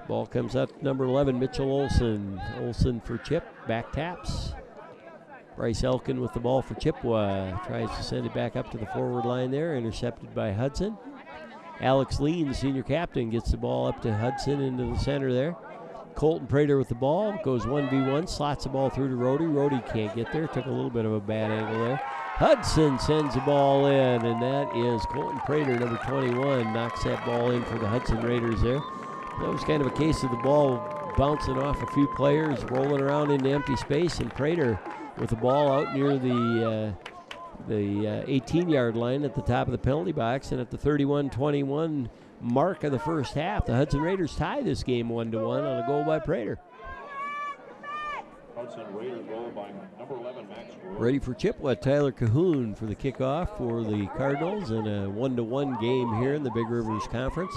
Speaker 1: Ball comes up number 11, Mitchell Olson. Olson for Chip, back taps. Bryce Elkin with the ball for Chippewa. Tries to send it back up to the forward line there, intercepted by Hudson. Alex Lean, the senior captain, gets the ball up to Hudson into the center there. Colton Prater with the ball, goes 1v1, slots the ball through to Rohde. Rohde can't get there, took a little bit of a bad angle there. Hudson sends the ball in, and that is Colton Prater, number 21, knocks that ball in for the Hudson Raiders there. That was kind of a case of the ball bouncing off a few players, rolling around into empty space, and Prater with the ball out near the 18-yard line at the top of the penalty box, and at the 31-21 mark of the first half, the Hudson Raiders tie this game 1-1 on a goal by Prater.
Speaker 3: Hudson Raiders goal by number 11, Max Rohde.
Speaker 1: Ready for Chippewa, Tyler Cahoon for the kickoff for the Cardinals in a 1-1 game here in the Big Rivers Conference.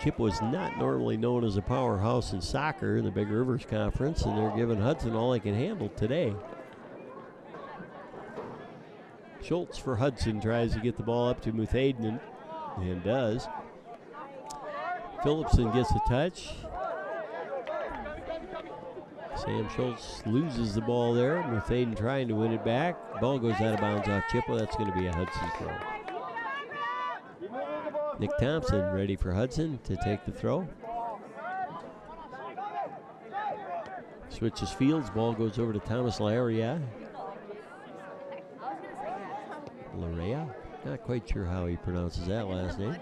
Speaker 1: Chippewa's not normally known as a powerhouse in soccer in the Big Rivers Conference, and they're giving Hudson all they can handle today. Schultz for Hudson tries to get the ball up to Muthaden, and does. Phillipson gets a touch. Sam Schultz loses the ball there. Muthaden trying to win it back. Ball goes out of bounds off Chippewa. That's going to be a Hudson throw. Nick Thompson ready for Hudson to take the throw. Switches fields. Ball goes over to Thomas Larea. Not quite sure how he pronounces that last name.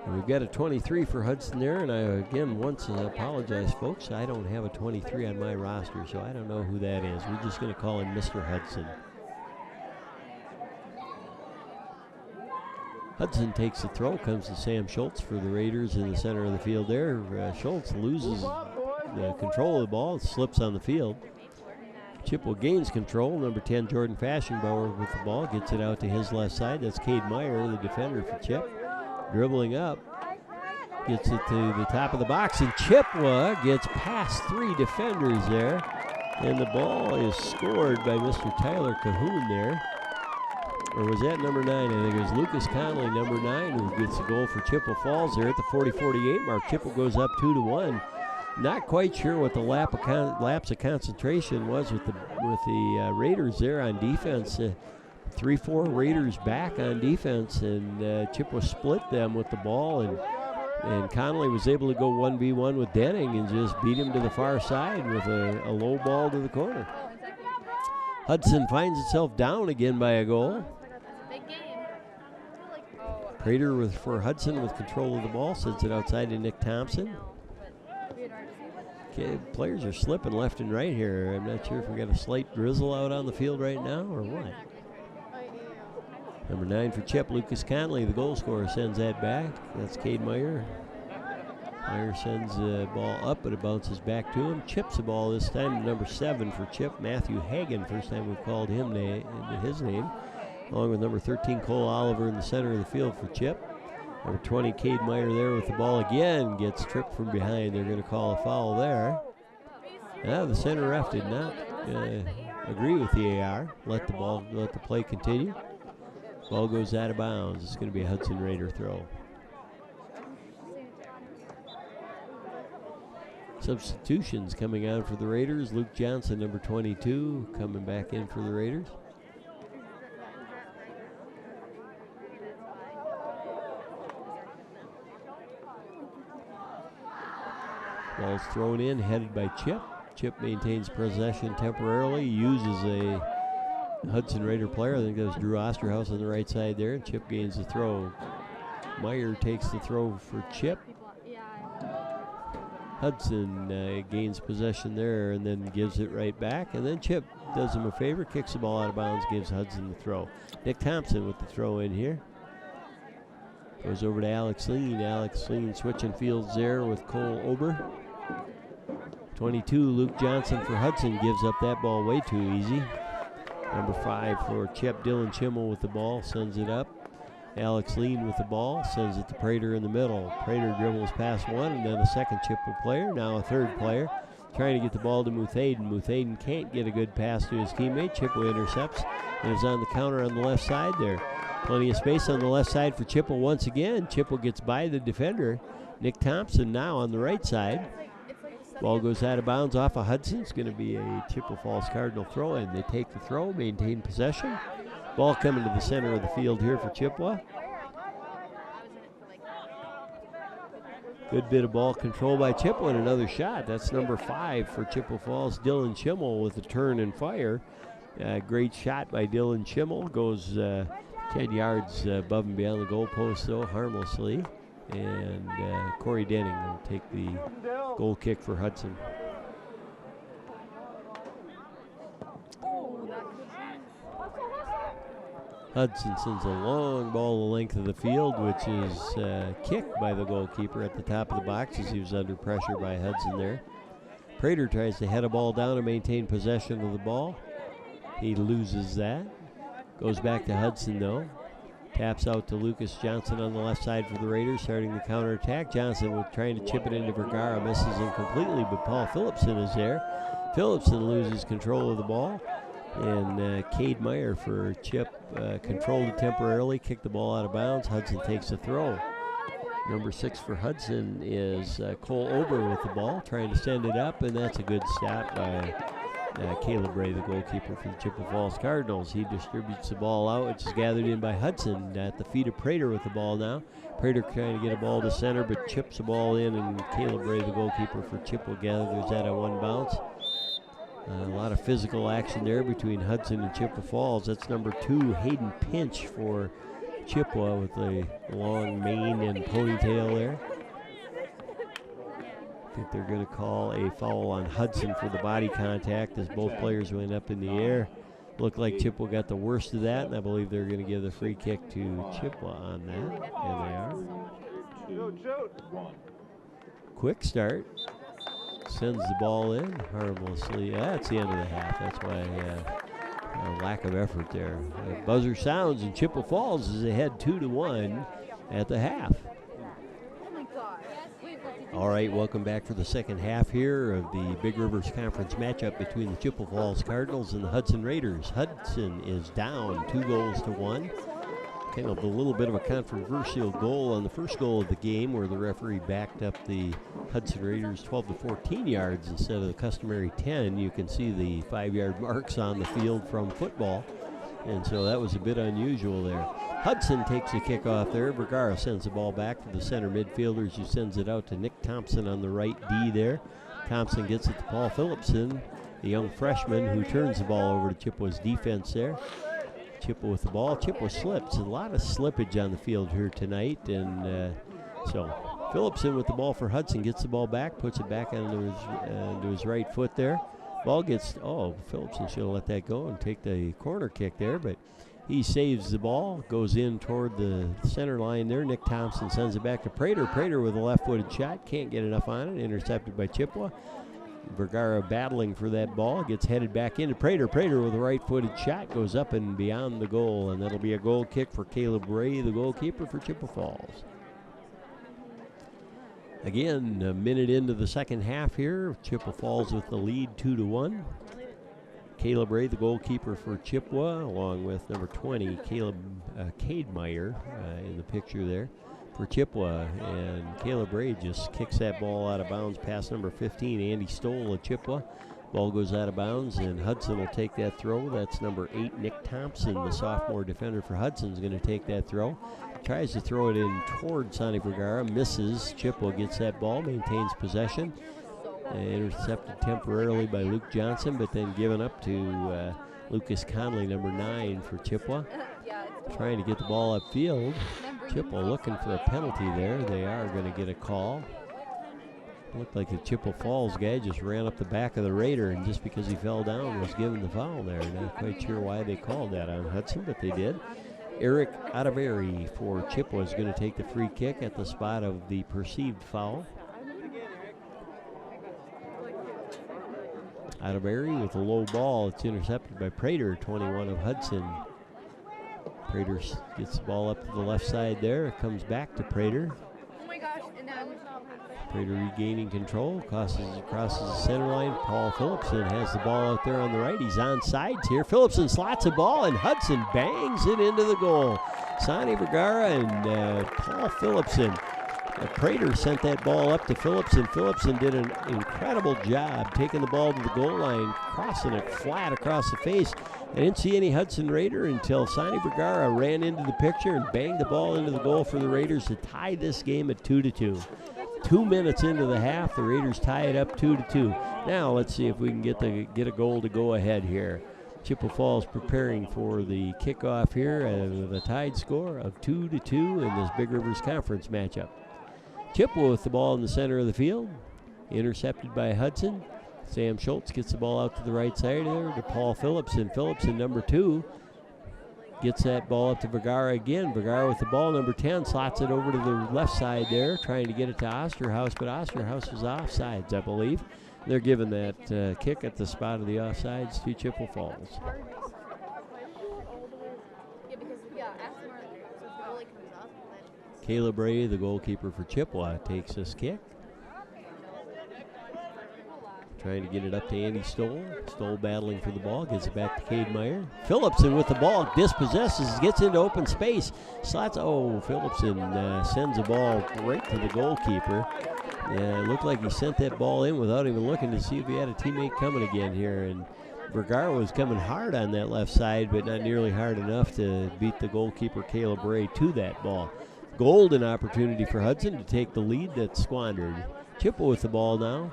Speaker 1: And we've got a 23 for Hudson there, and I again once apologize, folks. I don't have a 23 on my roster, so I don't know who that is. We're just going to call him Mr. Hudson. Hudson takes the throw, comes to Sam Schultz for the Raiders in the center of the field there. Schultz loses the control of the ball, slips on the field. Chippewa gains control. Number 10, Jordan Fashionbauer with the ball, gets it out to his left side. That's Cade Meyer, the defender for Chip. Dribbling up, gets it to the top of the box, and Chippewa gets past 3 defenders there. And the ball is scored by Mr. Tyler Cahoon there. Or was that number 9? I think it was Lucas Conley, number 9, who gets the goal for Chippewa Falls there at the 40-48 mark. Chippewa goes up 2-1. Not quite sure what the lapse of concentration was with the Raiders there on defense. 3-4 Raiders back on defense, and Chippewa split them with the ball, and Conley was able to go 1v1 with Denning and just beat him to the far side with a low ball to the corner. Hudson finds itself down again by a goal. Prater for Hudson with control of the ball, sends it outside to Nick Thompson. Okay, players are slipping left and right here. I'm not sure if we got a slight drizzle out on the field right now or what. Number 9 for Chip, Lucas Conley, the goal scorer, sends that back. That's Cade Meyer. Meyer sends the ball up, but it bounces back to him. Chips the ball this time to number 7 for Chip, Matthew Hagan. First time we've called him his name. Along with number 13, Cole Oliver in the center of the field for Chip. Number 20, Cade Meyer there with the ball again. Gets tripped from behind. They're going to call a foul there. Now the center ref did not agree with the AR. Let the play continue. Ball goes out of bounds. It's going to be a Hudson Raider throw. Substitutions coming on for the Raiders. Luke Johnson, number 22, coming back in for the Raiders. Ball's thrown in, headed by Chip. Chip maintains possession temporarily, uses a Hudson Raider player. I think that was Drew Osterhaus on the right side there. Chip gains the throw. Meyer takes the throw for Chip. Hudson gains possession there and then gives it right back. And then Chip does him a favor, kicks the ball out of bounds, gives Hudson the throw. Nick Thompson with the throw in here. Goes over to Alex Lean. Alex Lean switching fields there with Cole Ober. 22, Luke Johnson for Hudson, gives up that ball way too easy. Number 5 for Chip, Dylan Chimmel with the ball, sends it up. Alex Lean with the ball, sends it to Prater in the middle. Prater dribbles past one, and then a second Chippewa player, now a third player, trying to get the ball to Muthaden. Muthaden can't get a good pass to his teammate. Chippewa intercepts and is on the counter on the left side there. Plenty of space on the left side for Chippewa once again. Chippewa gets by the defender. Nick Thompson now on the right side. Ball goes out of bounds off of Hudson. It's going to be a Chippewa Falls Cardinal throw, and they take the throw, maintain possession. Ball coming to the center of the field here for Chippewa. Good bit of ball control by Chippewa, and another shot. That's number 5 for Chippewa Falls, Dylan Chimmel with the turn and fire. Great shot by Dylan Chimmel. Goes 10 yards above and beyond the goalpost, though, harmlessly. And Corey Denning will take the goal kick for Hudson. Hudson sends a long ball the length of the field, which is kicked by the goalkeeper at the top of the box as he was under pressure by Hudson there. Prater tries to head a ball down and maintain possession of the ball. He loses that. Goes back to Hudson, though. Taps out to Lucas Johnson on the left side for the Raiders, starting the counterattack. Johnson was trying to chip it into Vergara, misses him completely, but Paul Phillipson is there. Phillipson loses control of the ball, and Cade Meyer for Chip controlled it temporarily, kicked the ball out of bounds. Hudson takes the throw. Number 6 for Hudson is Cole Ober with the ball, trying to send it up, and that's a good stop by Caleb Ray, the goalkeeper for the Chippewa Falls Cardinals. He distributes the ball out, which is gathered in by Hudson at the feet of Prater with the ball now. Prater trying to get a ball to center, but chips the ball in, and Caleb Ray, the goalkeeper for Chippewa, gathers that at one bounce. A lot of physical action there between Hudson and Chippewa Falls. That's number 2, Hayden Pinch for Chippewa with a long mane and ponytail there. I think they're going to call a foul on Hudson for the body contact as both players went up in the air. Looked like Chippewa got the worst of that, and I believe they're going to give the free kick to Chippewa on that, and they are. Quick start. Sends the ball in harmlessly. That's the end of the half. That's why lack of effort there. Buzzer sounds, and Chippewa Falls is ahead 2-1 at the half. All right, welcome back for the second half here of the Big Rivers Conference matchup between the Chippewa Falls Cardinals and the Hudson Raiders. Hudson is down 2-1. Kind of a little bit of a controversial goal on the first goal of the game where the referee backed up the Hudson Raiders 12 to 14 yards instead of the customary 10. You can see the 5-yard marks on the field from football, and so that was a bit unusual there. Hudson takes a kickoff there. Vergara sends the ball back to the center midfielders, who sends it out to Nick Thompson on the right D there. Thompson gets it to Paul Phillipson, the young freshman, who turns the ball over to Chippewa's defense there. Chippewa with the ball. Chippewa slips. A lot of slippage on the field here tonight, and so Phillipson with the ball for Hudson gets the ball back, puts it back onto his right foot there. Ball gets, Phillipson should have let that go and take the corner kick there, but he saves the ball, goes in toward the center line there. Nick Thompson sends it back to Prater. Prater with a left-footed shot, can't get enough on it, intercepted by Chippewa. Vergara battling for that ball, gets headed back into Prater. Prater with a right-footed shot goes up and beyond the goal, and that'll be a goal kick for Caleb Ray, the goalkeeper for Chippewa Falls. Again, a minute into the second half here. Chippewa Falls with the lead 2-1. Caleb Ray, the goalkeeper for Chippewa, along with number 20, Caleb Cademeyer in the picture there for Chippewa. And Caleb Ray just kicks that ball out of bounds past number 15, Andy Stoll of Chippewa. Ball goes out of bounds, and Hudson will take that throw. That's number 8, Nick Thompson, the sophomore defender for Hudson, is going to take that throw. Tries to throw it in toward Sonny Vergara, misses. Chippewa gets that ball, maintains possession. Intercepted temporarily by Luke Johnson, but then given up to Lucas Conley, number 9 for Chippewa. Trying to get the ball upfield. Chippewa looking for a penalty there. They are going to get a call. Looked like the Chippewa Falls guy just ran up the back of the Raider, and just because he fell down was given the foul there. Not quite sure why they called that on Hudson, but they did. Eric Adaveri for Chippewa is going to take the free kick at the spot of the perceived foul. Adaveri with a low ball. It's intercepted by Prater, 21 of Hudson. Prater gets the ball up to the left side there. It comes back to Prater. Prater regaining control, crosses the center line. Paul Phillipson has the ball out there on the right. He's on sides here. Phillipson slots a ball, and Hudson bangs it into the goal. Sonny Vergara and Paul Phillipson. Prater sent that ball up to Phillipson. Phillipson did an incredible job taking the ball to the goal line, crossing it flat across the face. I didn't see any Hudson Raider until Sonny Vergara ran into the picture and banged the ball into the goal for the Raiders to tie this game at 2-2. 2 minutes into the half, the Raiders tie it up 2-2. Now let's see if we can get a goal to go ahead here. Chippewa Falls preparing for the kickoff here with a tied score of 2-2 in this Big Rivers Conference matchup. Chippewa with the ball in the center of the field, intercepted by Hudson. Sam Schultz gets the ball out to the right side there to Paul Phillipson. Phillipson, number 2, gets that ball up to Vergara again. Vergara with the ball, number 10, slots it over to the left side there, trying to get it to Osterhaus, but Osterhaus was offsides, I believe. They're giving that kick at the spot of the offsides to Chippewa Falls. Caleb Ray, the goalkeeper for Chippewa, takes this kick. Trying to get it up to Andy Stoll. Stoll battling for the ball, gets it back to Cademeyer. Phillipson with the ball, dispossesses, gets into open space. Slots, Phillipson sends the ball right to the goalkeeper. It looked like he sent that ball in without even looking to see if he had a teammate coming again here. And Vergara was coming hard on that left side, but not nearly hard enough to beat the goalkeeper Caleb Ray to that ball. Golden opportunity for Hudson to take the lead that's squandered. Chippewa with the ball now.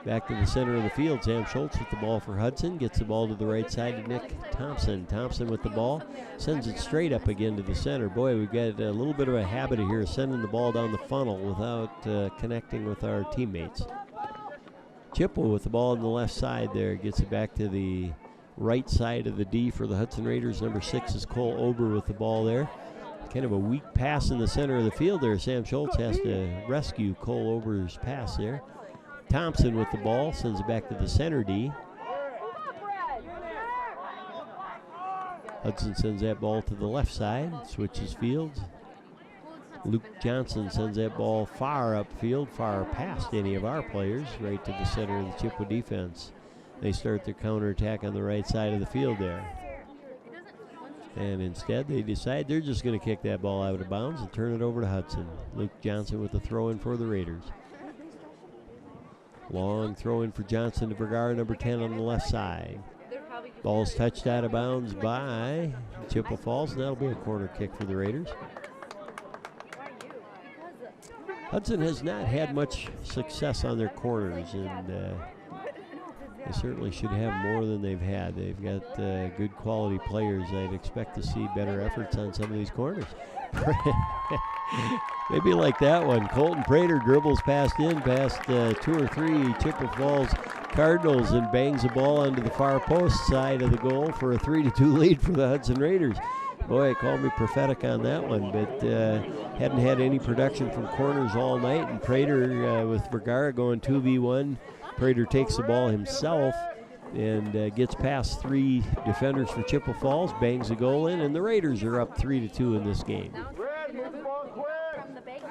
Speaker 1: Back to the center of the field. Sam Schultz with the ball for Hudson. Gets the ball to the right side to Nick Thompson. Thompson with the ball. Sends it straight up again to the center. Boy, we've got a little bit of a habit here of sending the ball down the funnel without connecting with our teammates. Chippewa with the ball on the left side there. Gets it back to the right side of the D for the Hudson Raiders. Number 6 is Cole Ober with the ball there. Kind of a weak pass in the center of the field there. Sam Schultz has to rescue Cole Ober's pass there. Thompson with the ball, sends it back to the center D. Hudson sends that ball to the left side, switches fields. Luke Johnson sends that ball far upfield, far past any of our players, right to the center of the Chippewa defense. They start their counterattack on the right side of the field there. And instead, they decide they're just going to kick that ball out of bounds and turn it over to Hudson. Luke Johnson with the throw-in for the Raiders. Long throw-in for Johnson to Vergara, number 10 on the left side. Ball's touched out of bounds by Chippewa Falls, and that'll be a corner kick for the Raiders. Hudson has not had much success on their corners, and they certainly should have more than they've had. They've got good quality players. I'd expect to see better efforts on some of these corners. Maybe like that one. Colton Prater dribbles past 2 or 3 Chippewa Falls Cardinals and bangs the ball onto the far post side of the goal for a 3-2 lead for the Hudson Raiders. Boy, call me prophetic on that one, but hadn't had any production from corners all night, and Prater with Vergara going 2v1. Prater takes the ball himself and gets past 3 defenders for Chippewa Falls, bangs the goal in, and the Raiders are up 3-2 in this game.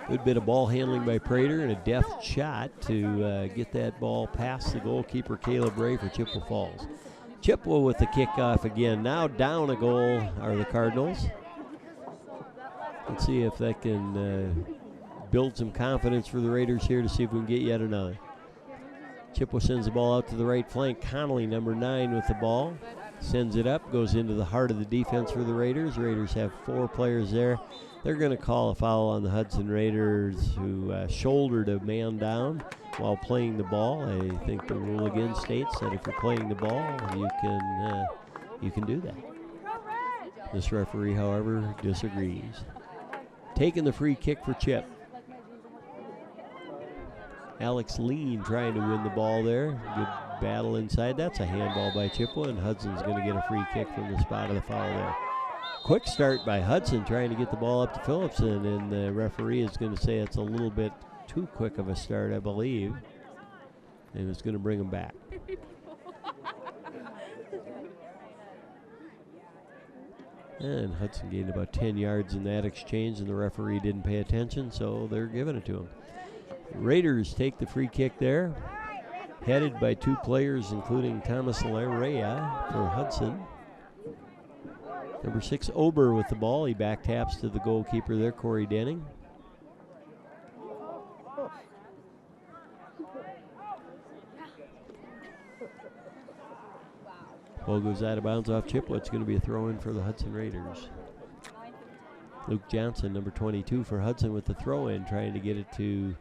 Speaker 1: Good bit of ball handling by Prater and a deft shot to get that ball past the goalkeeper, Caleb Ray, for Chippewa Falls. Chippewa with the kickoff again. Now down a goal are the Cardinals. Let's see if that can build some confidence for the Raiders here to see if we can get yet another. Chippewa sends the ball out to the right flank. Connolly, number 9, with the ball. Sends it up, goes into the heart of the defense for the Raiders. Raiders have 4 players there. They're going to call a foul on the Hudson Raiders, who shouldered a man down while playing the ball. I think the rule again states that if you're playing the ball, you can do that. This referee, however, disagrees. Taking the free kick for Chip. Alex Lean trying to win the ball there. Good battle inside. That's a handball by Chippewa, and Hudson's going to get a free kick from the spot of the foul there. Quick start by Hudson trying to get the ball up to Phillipson, and the referee is going to say it's a little bit too quick of a start, I believe, and it's going to bring him back. And Hudson gained about 10 yards in that exchange, and the referee didn't pay attention, so they're giving it to him. Raiders take the free kick there, headed by 2 players, including Thomas Larea for Hudson. Number 6, Ober with the ball. He back taps to the goalkeeper there, Corey Denning. Ball goes out of bounds off Chippewa. It's going to be a throw-in for the Hudson Raiders. Luke Johnson, number 22 for Hudson, with the throw-in, trying to get it to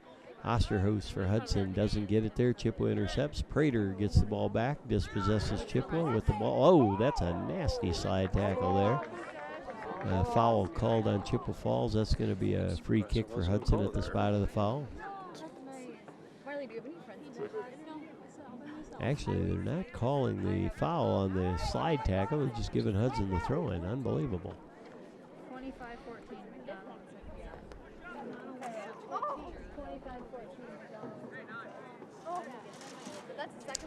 Speaker 1: Osterhaus for Hudson. Doesn't get it there. Chippewa intercepts. Prater gets the ball back, dispossesses Chippewa with the ball. Oh, that's a nasty slide tackle there. Foul called on Chippewa Falls. That's going to be a free kick for Hudson at the spot of the foul. Actually, they're not calling the foul on the slide tackle. They're just giving Hudson the throw-in. Unbelievable.
Speaker 4: 25-14.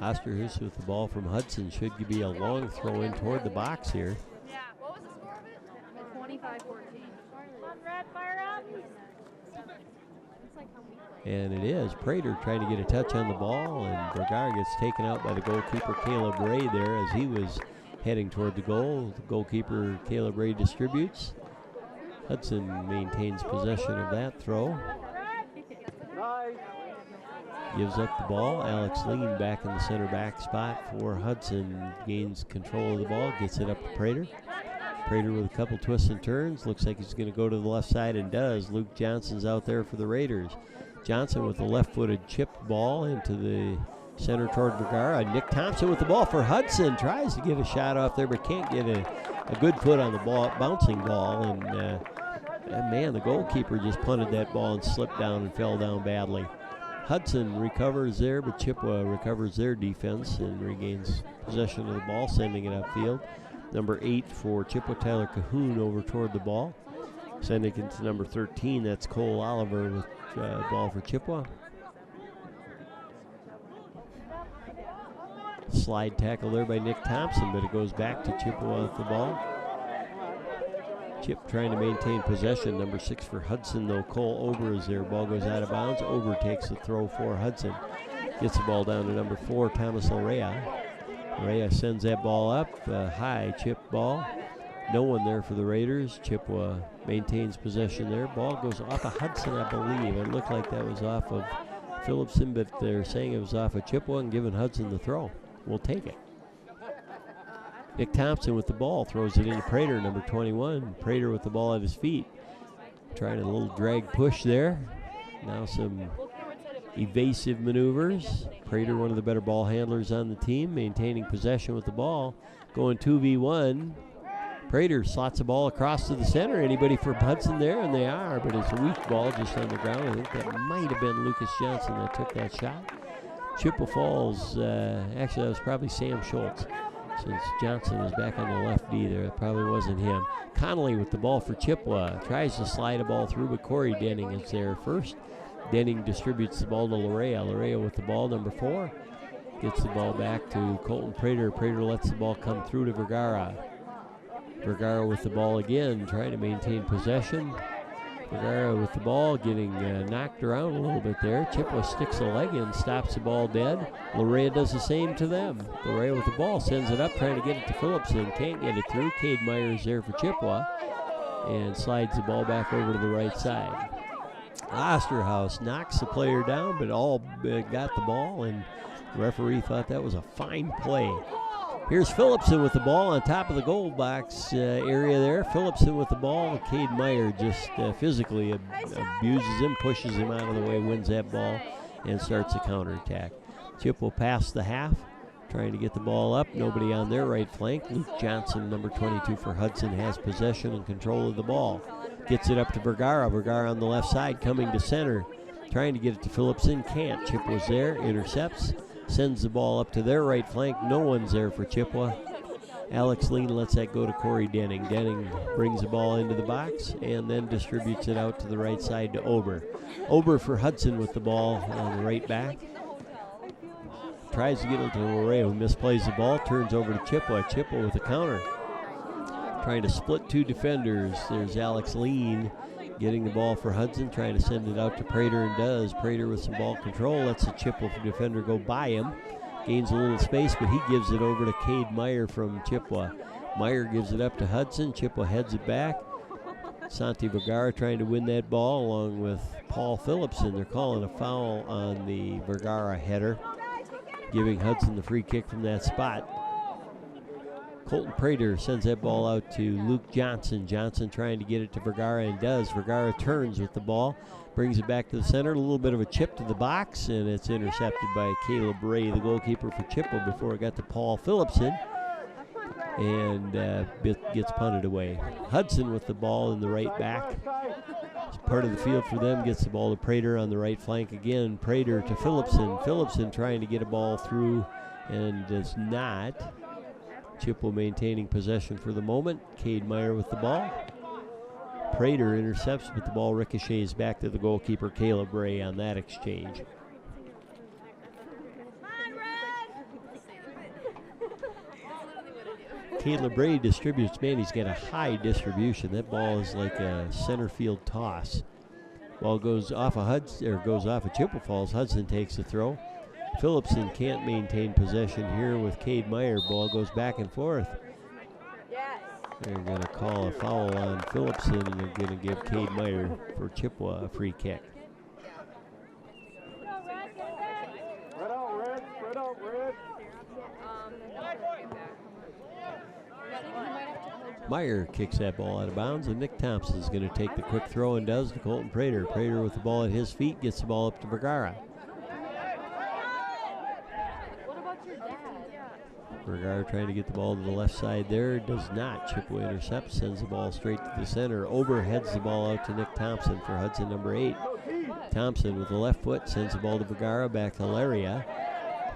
Speaker 1: Osterhaus with the ball from Hudson. Should be a long throw-in toward the box here.
Speaker 4: Yeah, what was the score of it? 25-14. Come on, Red, fire up!
Speaker 1: And it is. Prater trying to get a touch on the ball, and Vergara gets taken out by the goalkeeper, Caleb Ray, there as he was heading toward the goal. The goalkeeper, Caleb Ray, distributes. Hudson maintains possession of that throw. Gives up the ball. Alex Lean back in the center back spot for Hudson. Gains control of the ball. Gets it up to Prater. Prater with a couple twists and turns. Looks like he's going to go to the left side and does. Luke Johnson's out there for the Raiders. Johnson with the left-footed chipped ball into the center toward Vergara. Nick Thompson with the ball for Hudson. Tries to get a shot off there but can't get a good foot on the ball, bouncing ball. And man, the goalkeeper just punted that ball and slipped down and fell down badly. Hudson recovers there, but Chippewa recovers their defense and regains possession of the ball, sending it upfield. Number 8 for Chippewa, Tyler Cahoon, over toward the ball. Sending it to number 13, that's Cole Oliver with ball for Chippewa. Slide tackle there by Nick Thompson, but it goes back to Chippewa with the ball. Chip trying to maintain possession. Number 6 for Hudson, though. Cole Ober is there. Ball goes out of bounds. Ober takes the throw for Hudson. Gets the ball down to number 4, Thomas Larea. Larea sends that ball up. High chip ball. No one there for the Raiders. Chippewa maintains possession there. Ball goes off of Hudson, I believe. It looked like that was off of Phillipson, but they're saying it was off of Chippewa and giving Hudson the throw. We'll take it. Nick Thompson with the ball, throws it into Prater, number 21. Prater with the ball at his feet. Trying a little drag push there. Now some evasive maneuvers. Prater, one of the better ball handlers on the team, maintaining possession with the ball. Going 2v1. Prater slots the ball across to the center. Anybody for Hudson there? And they are, but it's a weak ball just on the ground. I think that might have been Lucas Johnson that took that shot. Chippewa Falls, actually that was probably Sam Schultz. Since Johnson was back on the left D there, it probably wasn't him. Connolly with the ball for Chippewa. Tries to slide a ball through, but Corey Denning is there first. Denning distributes the ball to Larea. Larea with the ball, number 4. Gets the ball back to Colton Prater. Prater lets the ball come through to Vergara. Vergara with the ball again, trying to maintain possession. Vergara with the ball, getting knocked around a little bit there. Chippewa sticks a leg in, stops the ball dead. Larea does the same to them. Larea with the ball, sends it up, trying to get it to Phillipson. Can't get it through. Cade Myers there for Chippewa. And slides the ball back over to the right side. Osterhaus knocks the player down, but all got the ball, and the referee thought that was a fine play. Here's Phillipson with the ball on top of the goal box area there. Phillipson with the ball. Cade Meyer just physically abuses him, pushes him out of the way, wins that ball, and starts a counterattack. Chip will pass the half, trying to get the ball up. Nobody on their right flank. Luke Johnson, number 22 for Hudson, has possession and control of the ball. Gets it up to Vergara. Vergara on the left side, coming to center. Trying to get it to Phillipson. Can't. Chip was there. Intercepts. Sends the ball up to their right flank. No one's there for Chippewa. Alex Lean lets that go to Corey Denning. Denning brings the ball into the box and then distributes it out to the right side to Ober. Ober for Hudson with the ball on the right back. Tries to get it to Larea, who misplays the ball. Turns over to Chippewa. Chippewa with the counter. Trying to split 2 defenders. There's Alex Lean getting the ball for Hudson, trying to send it out to Prater, and does. Prater with some ball control, lets the Chippewa defender go by him. Gains a little space, but he gives it over to Cade Meyer from Chippewa. Meyer gives it up to Hudson. Chippewa heads it back. Santi Vergara trying to win that ball along with Paul Phillipson. They're calling a foul on the Vergara header, giving Hudson the free kick from that spot. Colton Prater sends that ball out to Luke Johnson. Johnson trying to get it to Vergara, and does. Vergara turns with the ball, brings it back to the center. A little bit of a chip to the box, and it's intercepted by Caleb Ray, the goalkeeper for Chippewa, before it got to Paul Phillipson, and gets punted away. Hudson with the ball in the right back. It's part of the field for them. Gets the ball to Prater on the right flank again. Prater to Phillipson. Phillipson trying to get a ball through and does not. Chippewa maintaining possession for the moment. Cade Meyer with the ball. Prater intercepts, but the ball ricochets back to the goalkeeper, Caleb Ray, on that exchange. Caleb Ray distributes. Man, he's got a high distribution. That ball is like a center field toss. Ball goes off of Hudson, or goes off of Chippewa Falls. Hudson takes the throw. Phillipson can't maintain possession here with Cade Meyer. Ball goes back and forth. They're going to call a foul on Phillipson, and they're going to give Cade Meyer for Chippewa a free kick. Meyer kicks that ball out of bounds, and Nick Thompson is going to take the quick throw and does to Colton Prater. Prater with the ball at his feet gets the ball up to Vergara. Vergara trying to get the ball to the left side there. Does not. Chippewa intercepts, sends the ball straight to the center. Ober heads the ball out to Nick Thompson for Hudson, number 8. Thompson with the left foot sends the ball to Vergara, back to Larea,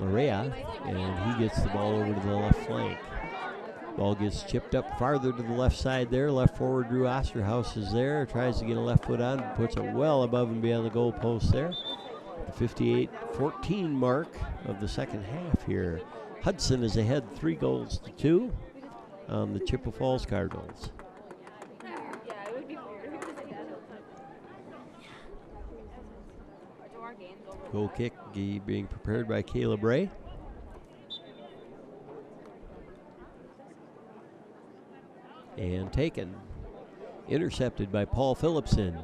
Speaker 1: and he gets the ball over to the left flank. Ball gets chipped up farther to the left side there. Left forward Drew Osterhaus is there. Tries to get a left foot on, puts it well above and beyond the goal post there. The 58-14 mark of the second half here. Hudson is ahead 3-2 on the Chippewa Falls Cardinals. Goal kick being prepared by Caleb Ray. And taken. Intercepted by Paul Phillipson.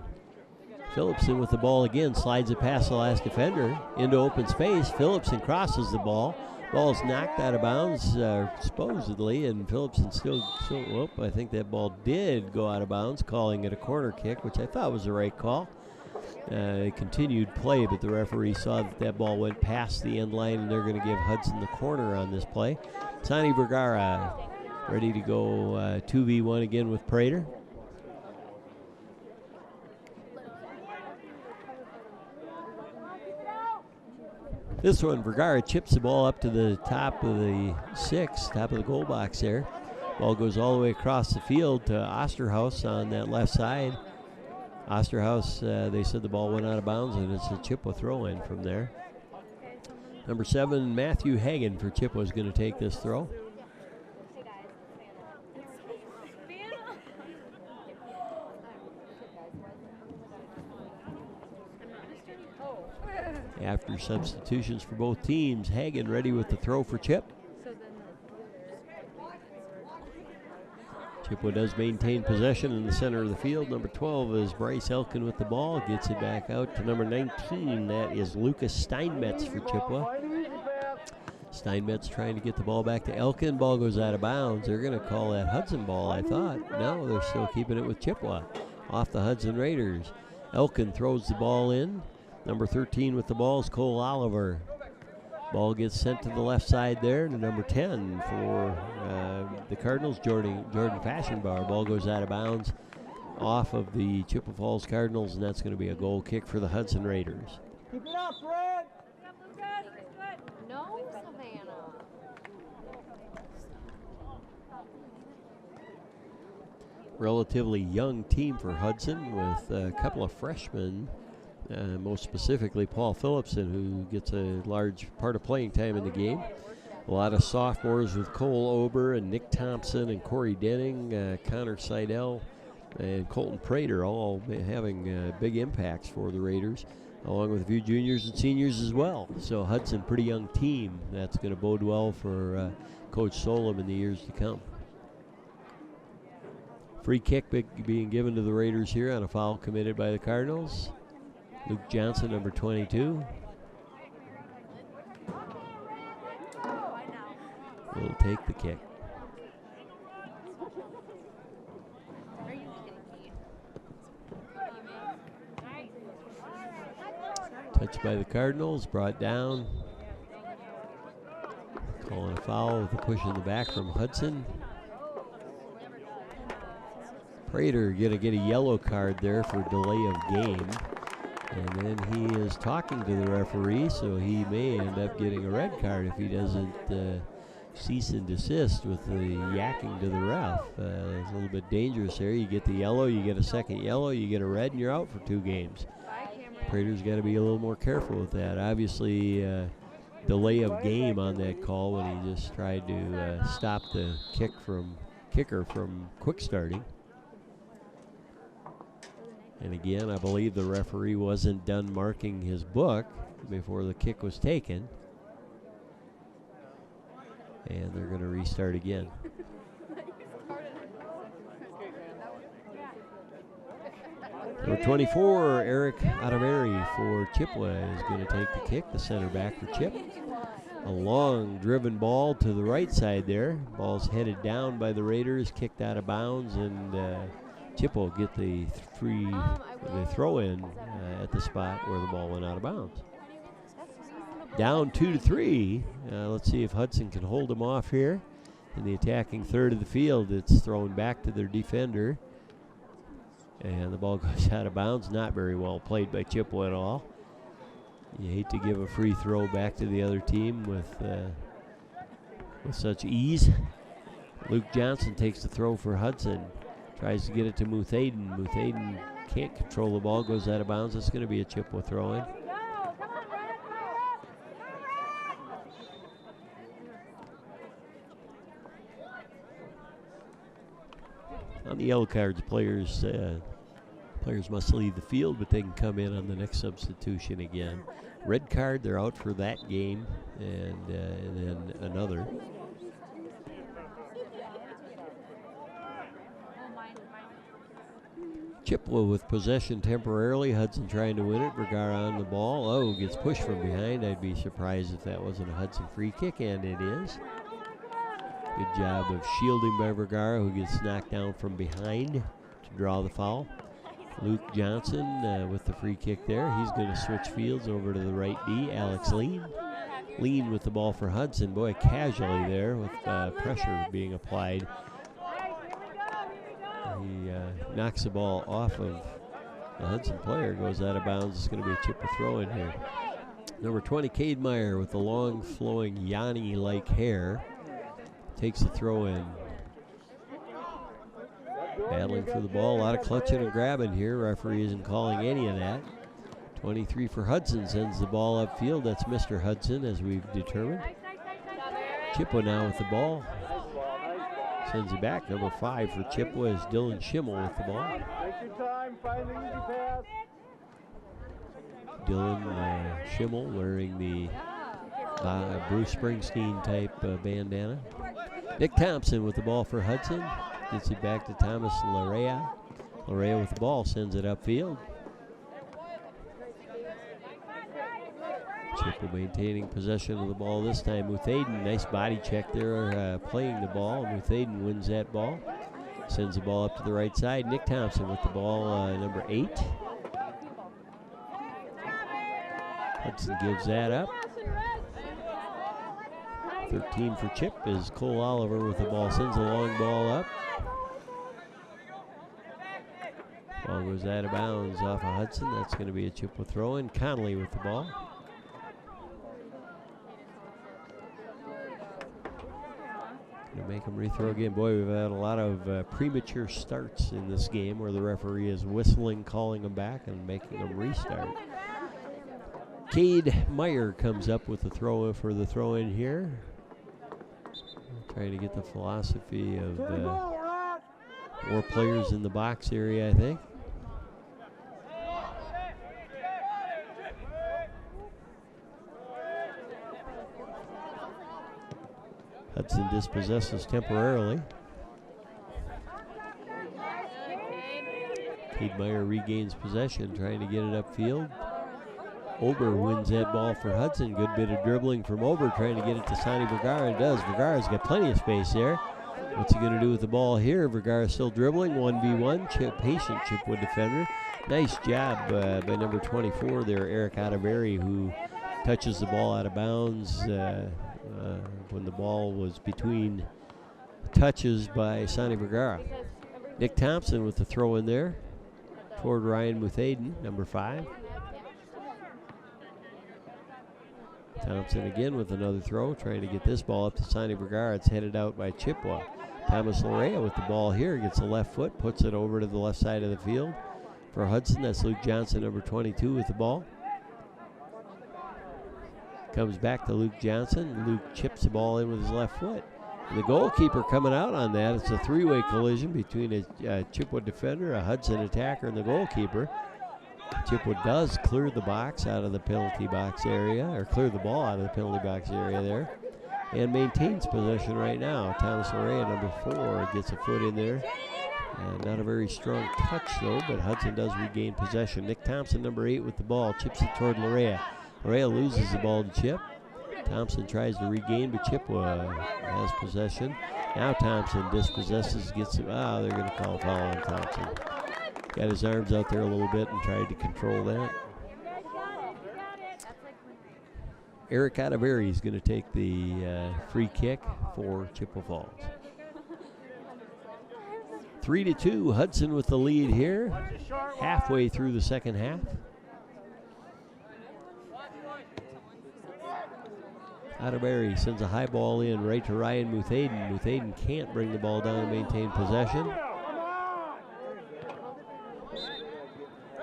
Speaker 1: Phillipson with the ball again, slides it past the last defender into open space. Phillipson crosses the ball. Ball's knocked out of bounds, supposedly, and Phillipson still, I think that ball did go out of bounds, calling it a corner kick, which I thought was the right call. Continued play, but the referee saw that ball went past the end line, and they're going to give Hudson the corner on this play. Sonny Vergara ready to go 2v1 again with Prater. This one, Vergara chips the ball up to the top of the top of the goal box there. Ball goes all the way across the field to Osterhaus on that left side. Osterhaus, they said the ball went out of bounds, and it's a Chippewa throw-in from there. Number 7, Matthew Hagan for Chippewa is going to take this throw. After substitutions for both teams, Hagan ready with the throw for Chip. Chippewa does maintain possession in the center of the field. Number 12 is Bryce Elkin with the ball. Gets it back out to number 19. That is Lucas Steinmetz for Chippewa. Steinmetz trying to get the ball back to Elkin. Ball goes out of bounds. They're going to call that Hudson ball, I thought. No, they're still keeping it with Chippewa. Off the Hudson Raiders. Elkin throws the ball in. Number 13 with the ball is Cole Oliver. Ball gets sent to the left side there to number 10 for the Cardinals, Jordan Fashionbauer. Ball goes out of bounds off of the Chippewa Falls Cardinals, and that's going to be a goal kick for the Hudson Raiders.
Speaker 5: Keep it up, Fred!
Speaker 4: No, Savannah.
Speaker 1: Relatively young team for Hudson with a couple of freshmen. Most specifically Paul Phillipson, who gets a large part of playing time in the game. A lot of sophomores with Cole Ober and Nick Thompson and Corey Denning, Connor Seidel, and Colton Prater, all having big impacts for the Raiders, along with a few juniors and seniors as well. So Hudson, pretty young team. That's going to bode well for Coach Solom in the years to come. Free kick being given to the Raiders here on a foul committed by the Cardinals. Luke Johnson, number 22. Will take the kick. Touched by the Cardinals, brought down. Calling a foul with a push in the back from Hudson. Prater going to get a yellow card there for delay of game. And then he is talking to the referee, so he may end up getting a red card if he doesn't cease and desist with the yakking to the ref. It's a little bit dangerous there. You get the yellow, you get a second yellow, you get a red, and you're out for 2 games. Prater's got to be a little more careful with that. Obviously, delay of game on that call when he just tried to stop the kicker from quick starting. And again, I believe the referee wasn't done marking his book before the kick was taken. And they're going to restart again. Number 24, Eric Otaveri for Chippewa is going to take the kick, the center back for Chip. A long driven ball to the right side there. Ball's headed down by the Raiders, kicked out of bounds, and Chippewa will get the throw-in at the spot where the ball went out of bounds. Down 2-3. Let's see if Hudson can hold them off here. In the attacking third of the field, it's thrown back to their defender. And the ball goes out of bounds. Not very well played by Chippewa at all. You hate to give a free throw back to the other team with such ease. Luke Johnson takes the throw for Hudson. Tries to get it to Muthaden. Muthaden can't control the ball, goes out of bounds. It's going to be a Chippewa throw-in. On the yellow cards, players Players must leave the field, but they can come in on the next substitution again. Red card, they're out for that game, and then another. Chippewa with possession temporarily. Hudson trying to win it. Vergara on the ball. Oh, gets pushed from behind. I'd be surprised if that wasn't a Hudson free kick, and it is. Good job of shielding by Vergara, who gets knocked down from behind to draw the foul. Luke Johnson with the free kick there. He's going to switch fields over to the right D. Alex Lean. Lean with the ball for Hudson. Boy, casually there with pressure being applied. He knocks the ball off of the Hudson player, goes out of bounds. It's going to be a Chippewa throw in here. Number 20, Cade Meyer with the long flowing Yanni-like hair takes the throw in. Battling for the ball, a lot of clutching and grabbing here. Referee isn't calling any of that. 23 for Hudson sends the ball upfield. That's Mr. Hudson, as we've determined. Chippewa now with the ball. Sends it back. Number 5 for Chippewa is Dylan Schimmel with the ball. Dylan Schimmel wearing the Bruce Springsteen type bandana. Nick Thompson with the ball for Hudson. Gets it back to Thomas Larea. Larea with the ball, sends it upfield. Chippewa maintaining possession of the ball this time. Muthaden, nice body check there, playing the ball. Muthaden wins that ball. Sends the ball up to the right side. Nick Thompson with the ball, number 8. Hudson gives that up. 13 for Chip is Cole Oliver with the ball. Sends a long ball up. Ball goes out of bounds off of Hudson. That's going to be a Chippewa throw in. Connolly with the ball. Going to make him rethrow again. Boy, we've had a lot of premature starts in this game where the referee is whistling, calling them back, and making them restart. Cade Meyer comes up with the throw for the throw in here. Trying to get the philosophy of more players in the box area, I think. Hudson dispossesses temporarily. Cade Meyer regains possession, trying to get it upfield. Ober wins that ball for Hudson. Good bit of dribbling from Ober, trying to get it to Sonny Vergara. It does. Vergara's got plenty of space there. What's he going to do with the ball here? Vergara still dribbling. 1v1. Patient Chippewa defender. Nice job by number 24 there, Eric Ottaberry, who touches the ball out of bounds when the ball was between touches by Sonny Vergara. Nick Thompson with the throw in there toward Ryan Muthaden, number 5. Thompson again with another throw, trying to get this ball up to Sonny Vergara. It's headed out by Chippewa. Thomas Larea with the ball here, gets the left foot, puts it over to the left side of the field. For Hudson, that's Luke Johnson, number 22, with the ball. Comes back to Luke Johnson. Luke chips the ball in with his left foot. And the goalkeeper coming out on that. It's a three-way collision between a Chippewa defender, a Hudson attacker, and the goalkeeper. Chippewa does clear the box out of the penalty box area, or clear the ball out of the penalty box area there, and maintains possession right now. Thomas Larea, number 4, gets a foot in there. Not a very strong touch, though, but Hudson does regain possession. Nick Thompson, number 8, with the ball, chips it toward Larea. Larea loses the ball to Chip. Thompson tries to regain, but Chippewa has possession. Now Thompson dispossesses, gets it. They're going to call a foul on Thompson. Got his arms out there a little bit and tried to control that. Eric Ottaberry is going to take the free kick for Chippewa Falls. 3-2, Hudson with the lead here, halfway through the second half. Ottaberry sends a high ball in right to Ryan Muthaden. Muthaden can't bring the ball down and maintain possession.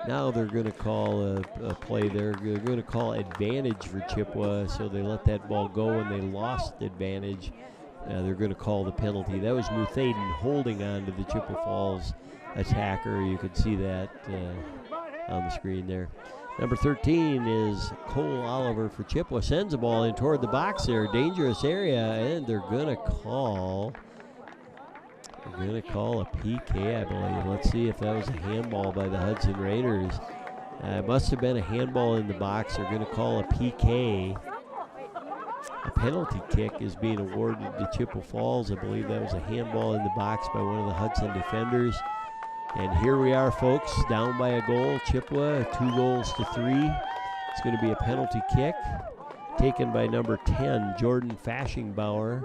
Speaker 1: Now they're going to call a play there. They're going to call advantage for Chippewa, so they let that ball go and they lost advantage they're going to call the penalty. That was Muthaden holding on to the Chippewa Falls attacker. You could see that on the screen there. Number 13 is Cole Oliver for Chippewa. Sends the ball in toward the box there. Dangerous area, and they're going to call a PK, I believe. Let's see if that was a handball by the Hudson Raiders. It must have been a handball in the box. They're going to call a PK. A penalty kick is being awarded to Chippewa Falls. I believe that was a handball in the box by one of the Hudson defenders. And here we are, folks, down by a goal. Chippewa, 2-3. It's going to be a penalty kick taken by number 10, Jordan Fashingbauer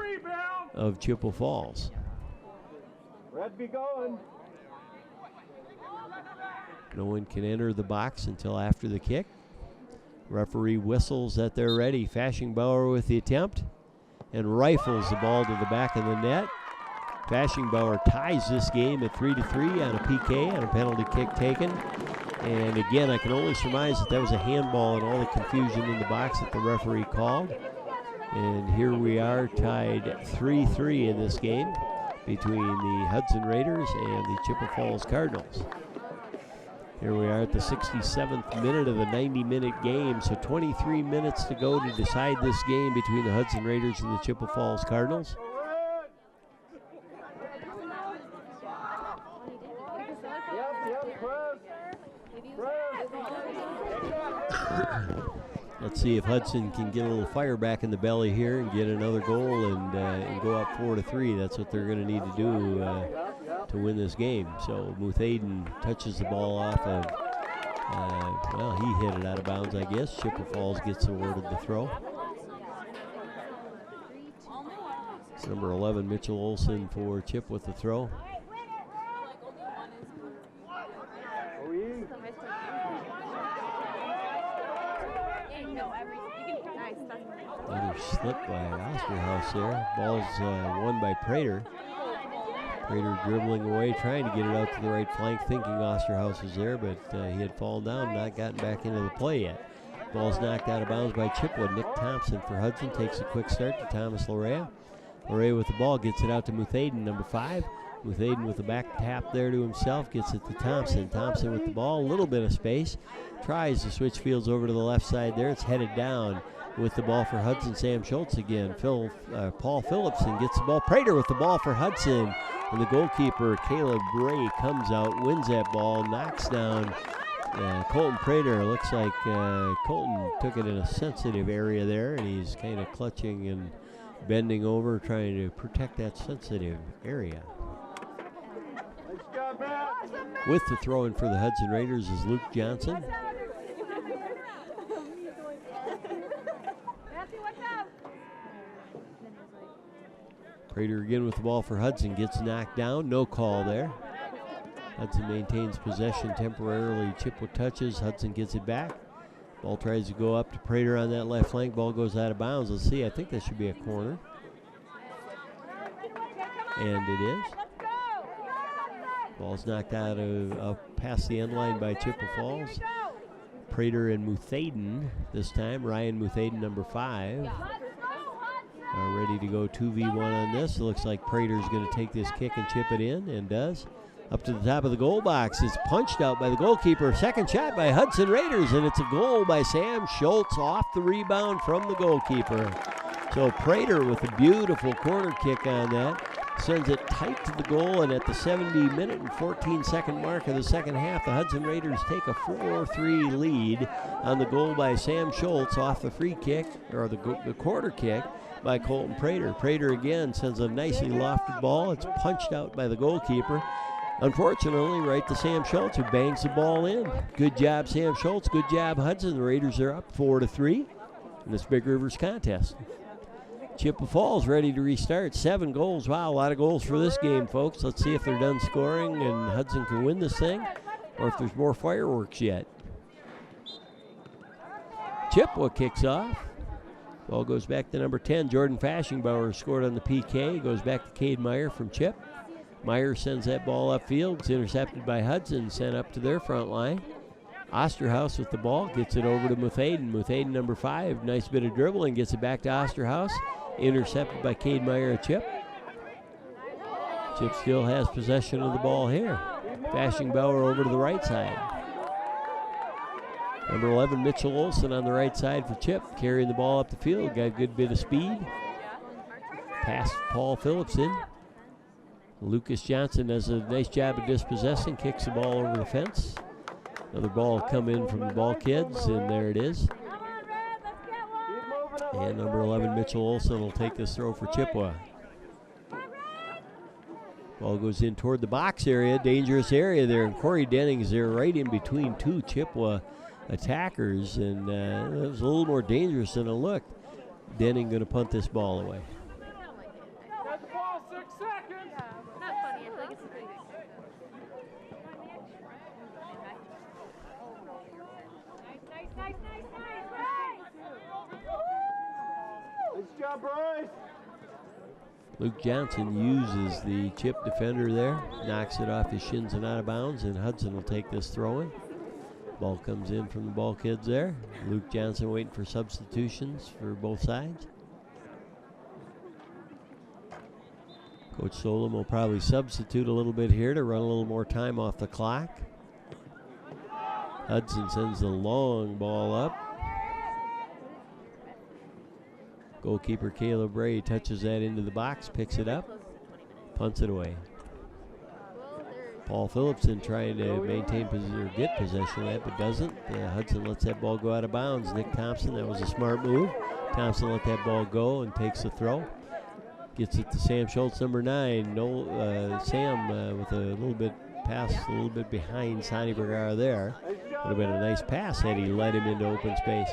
Speaker 1: of Chippewa Falls.
Speaker 5: Red be going.
Speaker 1: No one can enter the box until after the kick. Referee whistles that they're ready. Fashingbauer with the attempt and rifles the ball to the back of the net. Fashingbauer ties this game at 3-3 on a PK, on a penalty kick taken. And again, I can only surmise that was a handball and all the confusion in the box that the referee called. And here we are tied 3-3 in this game between the Hudson Raiders and the Chippewa Falls Cardinals. Here we are at the 67th minute of the 90-minute game, so 23 minutes to go to decide this game between the Hudson Raiders and the Chippewa Falls Cardinals. Let's see if Hudson can get a little fire back in the belly here and get another goal and go up 4-3. That's what they're going to need to do to win this game. So Muthaden touches the ball off of, well, he hit it out of bounds, I guess. Chippewa Falls gets awarded the throw. It's number 11, Mitchell Olson for Chip with the throw. Another slip by Osterhaus there. Ball's won by Prater. Prater dribbling away, trying to get it out to the right flank, thinking Osterhaus was there, but he had fallen down, not gotten back into the play yet. Ball's knocked out of bounds by Chippewa. Nick Thompson for Hudson takes a quick start to Thomas Lorea. Lorea with the ball, gets it out to Muthaden, number 5. Muthaden with the back tap there to himself, gets it to Thompson. Thompson with the ball, a little bit of space. Tries to switch fields over to the left side there. It's headed down. With the ball for Hudson, Sam Schultz again. Paul Phillipson gets the ball. Prater with the ball for Hudson. And the goalkeeper, Caleb Bray, comes out, wins that ball, knocks down Colton Prater. Looks like Colton took it in a sensitive area there, and he's kind of clutching and bending over, trying to protect that sensitive area. With the throw-in for the Hudson Raiders is Luke Johnson. Prater again with the ball for Hudson, gets knocked down, no call there. Hudson maintains possession temporarily. Chippewa touches, Hudson gets it back. Ball tries to go up to Prater on that left flank, ball goes out of bounds. Let's see, I think that should be a corner. And it is. Ball's knocked out of past the end line by Chippewa Falls. Prater and Muthaden this time. Ryan Muthaden, number 5. Ready to go 2v1 on this. It looks like Prater's going to take this kick and chip it in, and does. Up to the top of the goal box. It's punched out by the goalkeeper. Second shot by Hudson Raiders, and it's a goal by Sam Schultz off the rebound from the goalkeeper. So Prater with a beautiful corner kick on that. Sends it tight to the goal, and at the 70-minute and 14-second mark of the second half, the Hudson Raiders take a 4-3 lead on the goal by Sam Schultz off the free kick, or the corner kick, by Colton Prater. Prater again sends a nicely lofted ball. It's punched out by the goalkeeper. Unfortunately, right to Sam Schultz, who bangs the ball in. Good job, Sam Schultz. Good job, Hudson. The Raiders are up 4-3 in this Big Rivers contest. Chippewa Falls ready to restart. 7 goals. Wow, a lot of goals for this game, folks. Let's see if they're done scoring and Hudson can win this thing, or if there's more fireworks yet. Chippewa kicks off. Ball goes back to number 10. Jordan Fashingbauer scored on the PK. Goes back to Cade Meyer from Chip. Meyer sends that ball upfield. It's intercepted by Hudson, sent up to their front line. Osterhaus with the ball, gets it over to Muthaden. Muthaden, number 5, nice bit of dribbling, gets it back to Osterhaus. Intercepted by Cade Meyer at Chip. Chip still has possession of the ball here. Fashingbauer over to the right side. Number 11, Mitchell Olson on the right side for Chip, carrying the ball up the field. Got a good bit of speed. Pass Paul Phillipson. Lucas Johnson does a nice job of dispossessing, kicks the ball over the fence. Another ball come in from the ball kids, and there it is. And number 11, Mitchell Olson will take this throw for Chippewa. Ball goes in toward the box area, dangerous area there, and Corey Dennings there right in between two Chippewa attackers, and it was a little more dangerous than it looked. Denning going to punt this ball away.
Speaker 5: Got the ball, 6 seconds.
Speaker 4: Not funny, I think it's a big
Speaker 5: Nice job, Bryce.
Speaker 1: Luke Johnson uses the Chip defender there, knocks it off his shins and out of bounds, and Hudson will take this throw in. Ball comes in from the ball kids there. Luke Johnson waiting for substitutions for both sides. Coach Solom will probably substitute a little bit here to run a little more time off the clock. Hudson sends the long ball up. Goalkeeper Caleb Ray touches that into the box, picks it up, punts it away. Paul Phillipson trying to maintain or get possession of that, but doesn't. Hudson lets that ball go out of bounds. Nick Thompson, that was a smart move. Thompson let that ball go and takes the throw. Gets it to Sam Schultz, number 9. Sam with a little bit pass, a little bit behind Sonny Vergara there. Would have been a nice pass had he led him into open space.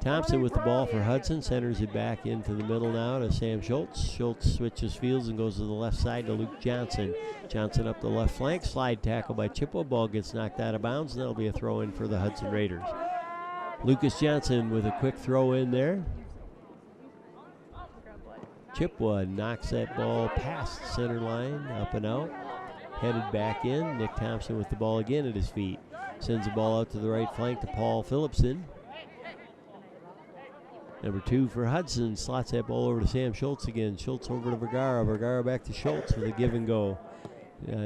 Speaker 1: Thompson with the ball for Hudson, centers it back into the middle now to Sam Schultz. Schultz switches fields and goes to the left side to Luke Johnson. Johnson up the left flank, slide tackle by Chippewa. Ball gets knocked out of bounds, and that'll be a throw in for the Hudson Raiders. Lucas Johnson with a quick throw in there. Chippewa knocks that ball past the center line, up and out. Headed back in. Nick Thompson with the ball again at his feet. Sends the ball out to the right flank to Paul Phillipson. Number 2 for Hudson, slots that ball over to Sam Schultz again. Schultz over to Vergara. Vergara back to Schultz with a give and go.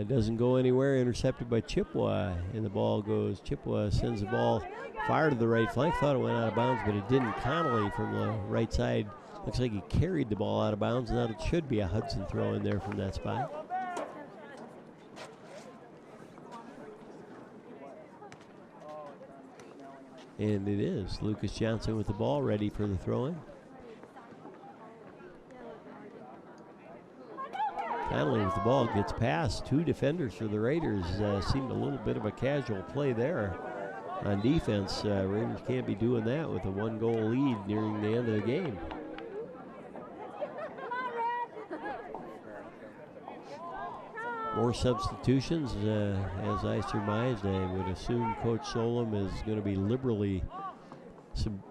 Speaker 1: Doesn't go anywhere, intercepted by Chippewa. And the ball goes, Chippewa sends the ball far to the right flank. Thought it went out of bounds, but it didn't. Connolly from the right side. Looks like he carried the ball out of bounds. Now it should be a Hudson throw in there from that spot. And it is. Lucas Johnson with the ball ready for the throw-in. Connolly with the ball gets past 2 defenders for the Raiders. Seemed a little bit of a casual play there on defense. Raiders can't be doing that with a 1-goal lead nearing the end of the game. More substitutions, as I surmised. I would assume Coach Solom is going to be liberally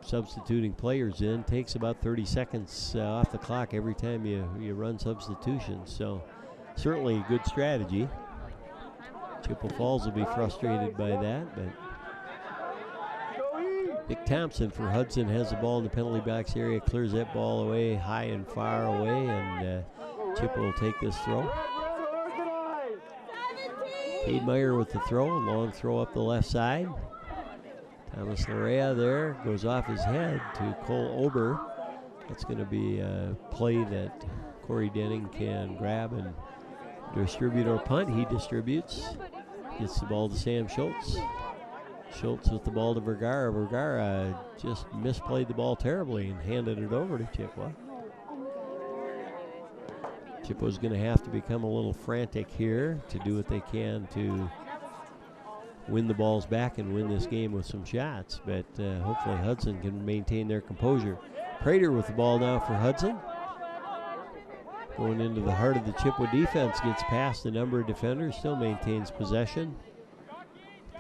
Speaker 1: substituting players in. Takes about 30 seconds off the clock every time you run substitutions. So certainly a good strategy. Chippewa Falls will be frustrated by that, but Nick Thompson for Hudson has the ball in the penalty box area, clears that ball away high and far away, and Chippewa will take this throw. Cade Meyer with the throw, long throw up the left side. Thomas Larea there, goes off his head to Cole Ober. That's going to be a play that Corey Denning can grab and distribute or punt. He distributes, gets the ball to Sam Schultz. Schultz with the ball to Vergara. Vergara just misplayed the ball terribly and handed it over to Chippewa. Chippewa's going to have to become a little frantic here to do what they can to win the balls back and win this game with some shots. But hopefully Hudson can maintain their composure. Prater with the ball now for Hudson. Going into the heart of the Chippewa defense, gets past a number of defenders, still maintains possession.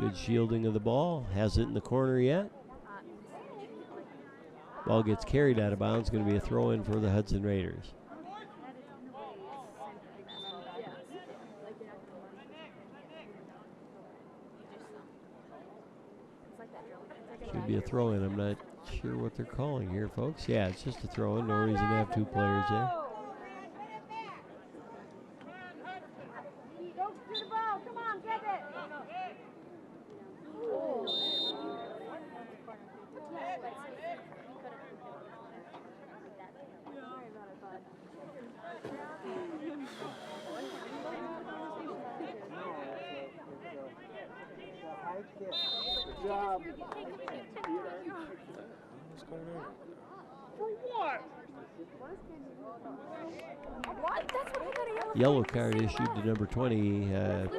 Speaker 1: Good shielding of the ball, has it in the corner yet. Ball gets carried out of bounds, going to be a throw in for the Hudson Raiders. Should be a throw in. I'm not sure what they're calling here, folks. Yeah, it's just a throw-in. No reason to have two players there.
Speaker 4: Go to the ball. Come on, get it.
Speaker 5: Good job. For what?
Speaker 4: What? That's what we got a yellow.
Speaker 1: Yellow card issued to number 20,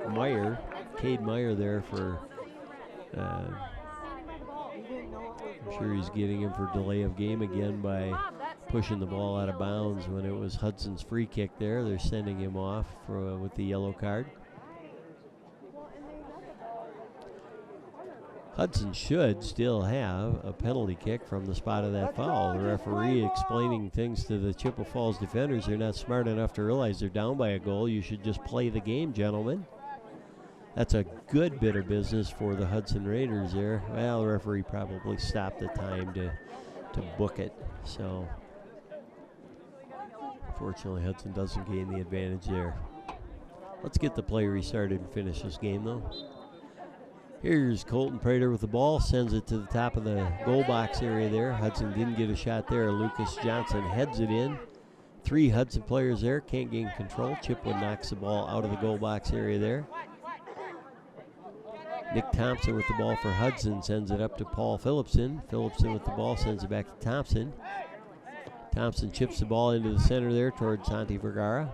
Speaker 1: Meyer. Cade Meyer there for, I'm sure he's getting him for delay of game again by pushing the ball out of bounds when it was Hudson's free kick there. They're sending him off with the yellow card. Hudson should still have a penalty kick from the spot of that foul. The referee explaining things to the Chippewa Falls defenders. They're not smart enough to realize they're down by a goal. You should just play the game, gentlemen. That's a good bit of business for the Hudson Raiders there. Well, the referee probably stopped the time to book it. So, unfortunately, Hudson doesn't gain the advantage there. Let's get the play restarted and finish this game, though. Here's Colton Prater with the ball, sends it to the top of the goal box area there. Hudson didn't get a shot there. Lucas Johnson heads it in. 3 Hudson players there, can't gain control. Chippewa knocks the ball out of the goal box area there. Nick Thompson with the ball for Hudson, sends it up to Paul Phillipson. Phillipson with the ball, sends it back to Thompson. Thompson chips the ball into the center there towards Santi Vergara.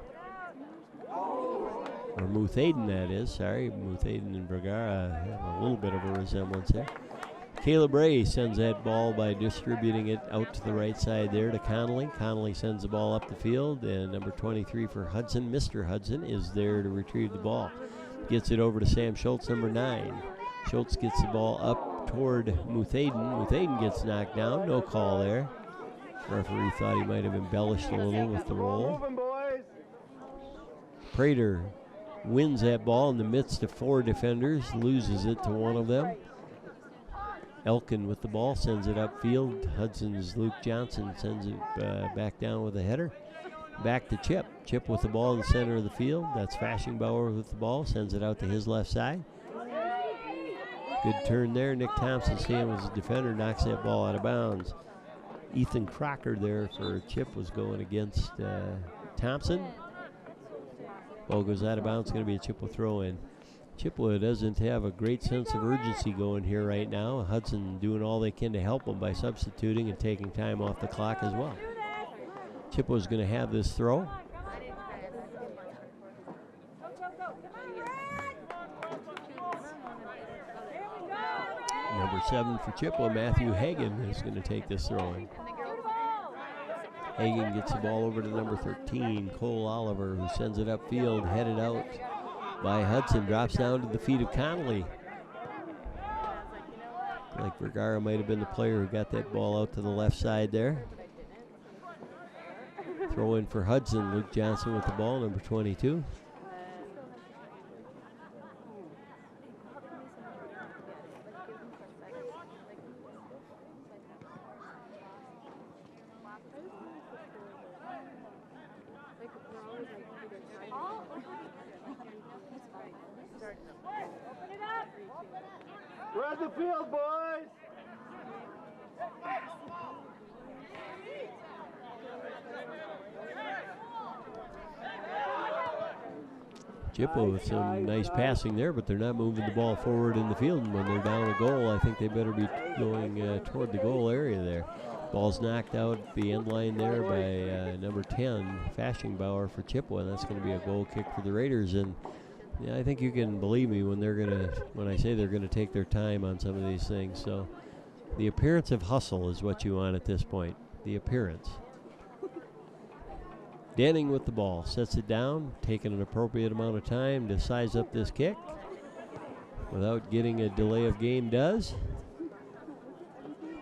Speaker 1: Or Muthaden, that is. Sorry, Muthaden and Vergara have a little bit of a resemblance there. Caleb Ray sends that ball by distributing it out to the right side there to Connolly. Connolly sends the ball up the field, and number 23 for Hudson, Mr. Hudson, is there to retrieve the ball. Gets it over to Sam Schultz, number 9. Schultz gets the ball up toward Muthaden. Muthaden gets knocked down. No call there. Referee thought he might have embellished a little with the roll. Prater wins that ball in the midst of 4 defenders, loses it to one of them. Elkin with the ball, sends it upfield. Hudson's Luke Johnson sends it back down with a header. Back to Chip. Chip with the ball in the center of the field. That's Fashingbauer with the ball, sends it out to his left side. Good turn there. Nick Thompson, staying with his defender, knocks that ball out of bounds. Ethan Crocker there for Chip was going against Thompson. Ball goes out of bounds. It's going to be a Chippewa throw-in. Chippewa doesn't have a great sense of urgency going here right now. Hudson doing all they can to help them by substituting and taking time off the clock as well. Chippewa's going to have this throw. Number 7 for Chippewa, Matthew Hagan, is going to take this throw-in. Hagan gets the ball over to number 13, Cole Oliver, who sends it upfield, headed out by Hudson, drops down to the feet of Connolly. Like Vergara might have been the player who got that ball out to the left side there. Throw in for Hudson, Luke Johnson with the ball, number 22.
Speaker 5: Spread the field, boys!
Speaker 1: Chippewa with some nice passing there, but they're not moving the ball forward in the field. And when they're down a goal, I think they better be going toward the goal area there. Ball's knocked out at the end line there by number 10, Fashingbauer for Chippewa. That's going to be a goal kick for the Raiders. And yeah, I think you can believe me when I say they're gonna take their time on some of these things. So the appearance of hustle is what you want at this point. The appearance. Denning with the ball, sets it down, taking an appropriate amount of time to size up this kick without getting a delay of game does.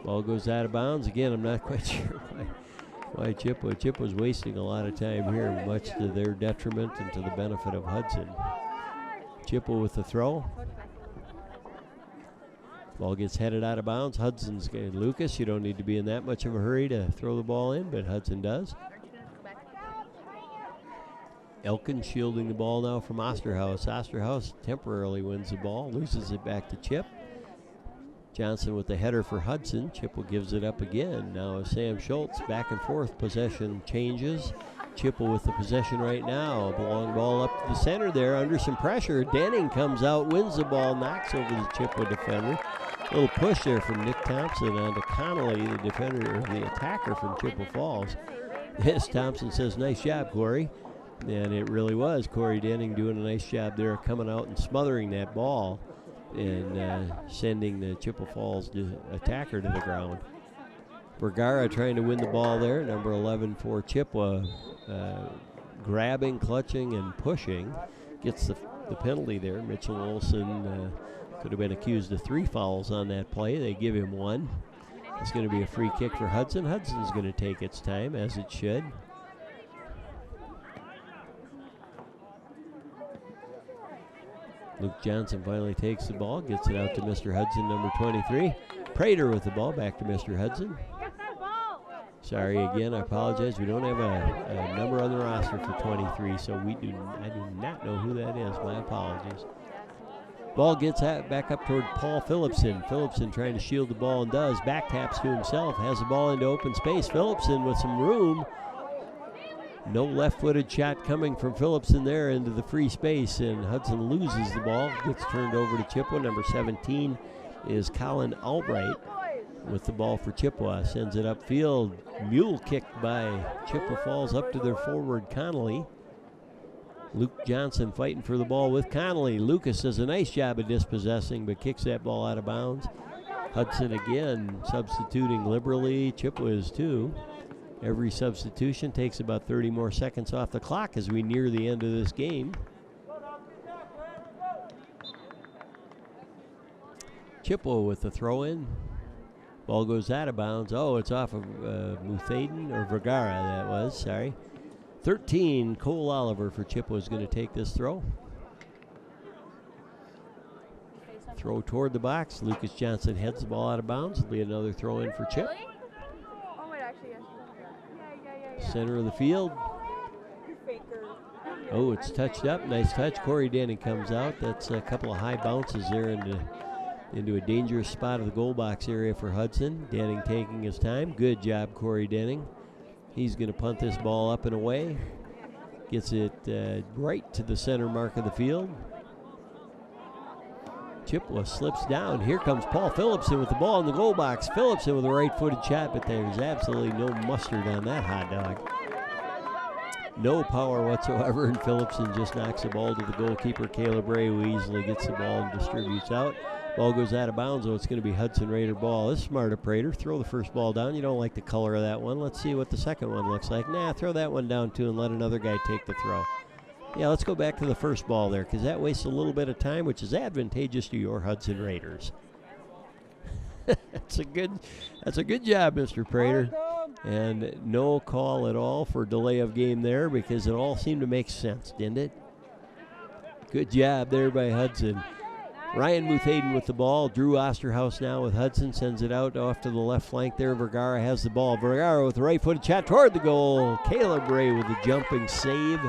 Speaker 1: Ball goes out of bounds. Again, I'm not quite sure why Chippewa's wasting a lot of time here, much to their detriment and to the benefit of Hudson. Chippewa with the throw. Ball gets headed out of bounds. Hudson's going. Lucas, you don't need to be in that much of a hurry to throw the ball in, but Hudson does. Elkin shielding the ball now from Osterhaus. Osterhaus temporarily wins the ball, loses it back to Chip. Johnson with the header for Hudson. Chippewa gives it up again. Now Sam Schultz back and forth. Possession changes. Chippewa with the possession right now. A long ball up to the center there under some pressure. Denning comes out, wins the ball, knocks over the Chippewa defender. A little push there from Nick Thompson onto Connolly, the defender, or the attacker from Chippewa Falls. Yes, Thompson says, nice job, Corey. And it really was. Corey Denning doing a nice job there, coming out and smothering that ball and sending the Chippewa Falls attacker to the ground. Vergara trying to win the ball there, number 11 for Chippewa, grabbing, clutching, and pushing. Gets the penalty there. Mitchell Olson could have been accused of 3 fouls on that play. They give him 1. It's going to be a free kick for Hudson. Hudson's going to take its time, as it should. Luke Johnson finally takes the ball, gets it out to Mr. Hudson, number 23. Prater with the ball, back to Mr. Hudson. Sorry again, I apologize. We don't have a number on the roster for 23, so I do not know who that is. My apologies. Ball gets back up toward Paul Phillipson. Phillipson trying to shield the ball and does. Back taps to himself, has the ball into open space. Phillipson with some room. No left-footed shot coming from Phillipson there into the free space, and Hudson loses the ball. Gets turned over to Chippewa. Number 17 is Colin Albright with the ball for Chippewa. Sends it upfield. Mule kicked by Chippewa Falls up to their forward Connolly. Luke Johnson fighting for the ball with Connolly. Lucas does a nice job of dispossessing, but kicks that ball out of bounds. Hudson again substituting liberally. Chippewa is too. Every substitution takes about 30 more seconds off the clock as we near the end of this game. Chippewa with the throw-in. Ball goes out of bounds. Oh, it's off of Muthaden or Vergara, that was, sorry. 13, Cole Oliver for Chippewa is going to take this throw. Throw toward the box. Lucas Johnson heads the ball out of bounds. It'll be another throw-in for Chip. Center of the field. Oh, it's touched up. Nice touch. Corey Denning comes out. That's a couple of high bounces there into a dangerous spot of the goal box area for Hudson. Denning taking his time. Good job, Corey Denning. He's going to punt this ball up and away. Gets it right to the center mark of the field. Chippewa slips down. Here comes Paul Phillipson with the ball in the goal box. Phillipson with a right-footed shot, but there's absolutely no mustard on that hot dog. No power whatsoever, and Phillipson just knocks the ball to the goalkeeper, Caleb Ray, who easily gets the ball and distributes out. Ball goes out of bounds, so it's going to be Hudson Raider ball. This is smart of Prater. Throw the first ball down. You don't like the color of that one. Let's see what the second one looks like. Nah, throw that one down too and let another guy take the throw. Yeah, let's go back to the first ball there, because that wastes a little bit of time, which is advantageous to your Hudson Raiders. That's a good job, Mr. Prater. And no call at all for delay of game there, because it all seemed to make sense, didn't it? Good job there by Hudson. Ryan Muthaden with the ball. Drew Osterhaus now with Hudson. Sends it out off to the left flank there. Vergara has the ball. Vergara with the right-footed shot toward the goal. Caleb Ray with the jumping save.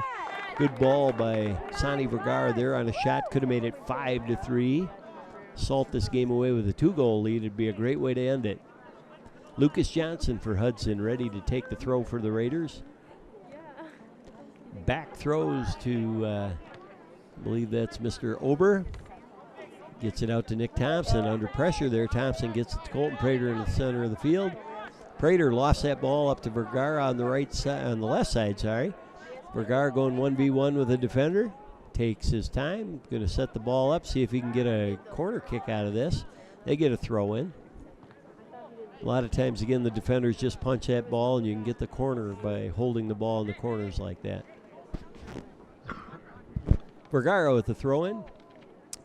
Speaker 1: Good ball by Sonny Vergara there on a shot. Could have made it 5-3. Salt this game away with a 2-goal lead. It'd be a great way to end it. Lucas Johnson for Hudson, ready to take the throw for the Raiders. Back throws to, I believe that's Mr. Ober. Gets it out to Nick Thompson. Under pressure there, Thompson gets it to Colton Prater in the center of the field. Prater lost that ball up to Vergara on the right side, on the left side, sorry. Vergara going 1v1 with a defender. Takes his time. Going to set the ball up, see if he can get a corner kick out of this. They get a throw in. A lot of times, again, the defenders just punch that ball, and you can get the corner by holding the ball in the corners like that. Vergara with the throw in.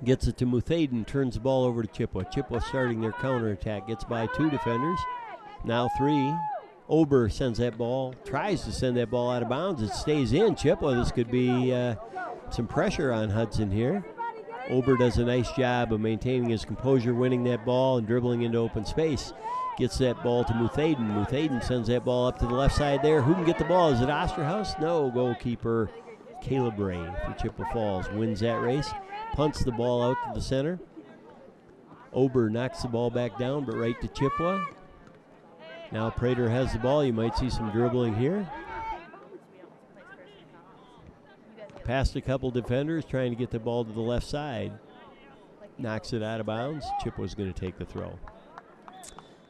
Speaker 1: Gets it to Muthaden. Turns the ball over to Chippewa. Chippewa starting their counterattack. Gets by 2 defenders. Now 3. Ober sends that ball, tries to send that ball out of bounds. It stays in. Chippewa, this could be some pressure on Hudson here. Ober does a nice job of maintaining his composure, winning that ball and dribbling into open space. Gets that ball to Muthaden. Muthaden sends that ball up to the left side there. Who can get the ball? Is it Osterhaus? No, goalkeeper Caleb Ray for Chippewa Falls wins that race. Punts the ball out to the center. Ober knocks the ball back down, but right to Chippewa. Now Prater has the ball. You might see some dribbling here. Past a couple defenders trying to get the ball to the left side. Knocks it out of bounds. Chippewa's going to take the throw.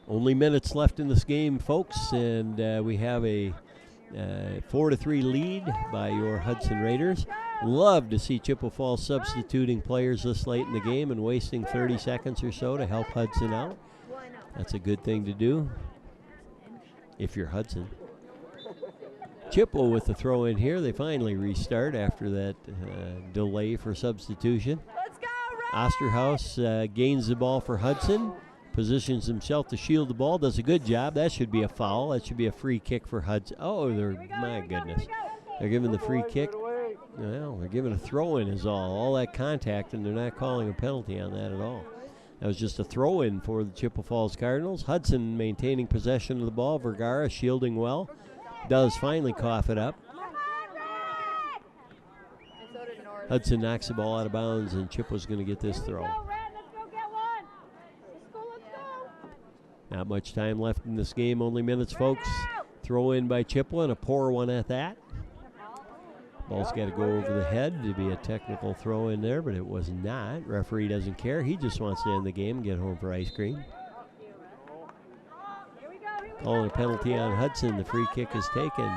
Speaker 1: Only minutes left in this game, folks, and we have a 4-3 lead by your Hudson Raiders. Love to see Chippewa Falls substituting players this late in the game and wasting 30 seconds or so to help Hudson out. That's a good thing to do if you're Hudson. Chippewa with the throw in here. They finally restart after that delay for substitution. Osterhaus gains the ball for Hudson. Positions himself to shield the ball. Does a good job. That should be a foul. That should be a free kick for Hudson. Oh, my goodness. They're giving the free kick. Well, they're giving a throw-in is all. All that contact, and they're not calling a penalty on that at all. That was just a throw-in for the Chippewa Falls Cardinals. Hudson maintaining possession of the ball. Vergara shielding well. Does finally cough it up. Hudson knocks the ball out of bounds, and Chippewa's going to get this throw. Not much time left in this game, only minutes, folks. Throw in by Chippewa, and a poor one at that. Ball's got to go over the head to be a technical throw in there, but it was not. Referee doesn't care. He just wants to end the game and get home for ice cream. Calling a penalty on Hudson. The free kick is taken.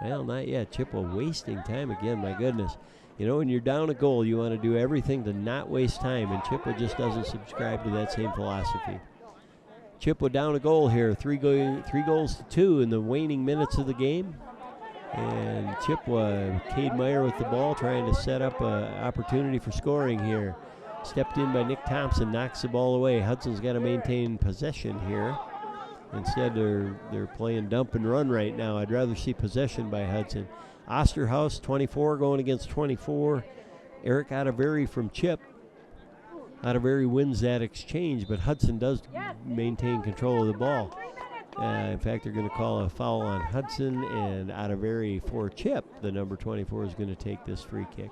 Speaker 1: Well, not yet. Chippewa wasting time again, my goodness. You know, when you're down a goal, you want to do everything to not waste time, and Chippewa just doesn't subscribe to that same philosophy. Chippewa down a goal here, 3 goals to 2 in the waning minutes of the game. And Chippewa, Cade Meyer with the ball, trying to set up an opportunity for scoring here. Stepped in by Nick Thompson, knocks the ball away. Hudson's got to maintain possession here. Instead, they're playing dump and run right now. I'd rather see possession by Hudson. Osterhaus, 24, going against 24. Eric Ottaveri from Chip. Ottaveri wins that exchange, but Hudson does maintain control of the ball. In fact, they're going to call a foul on Hudson, and Ottaveri for Chip, the number 24, is going to take this free kick.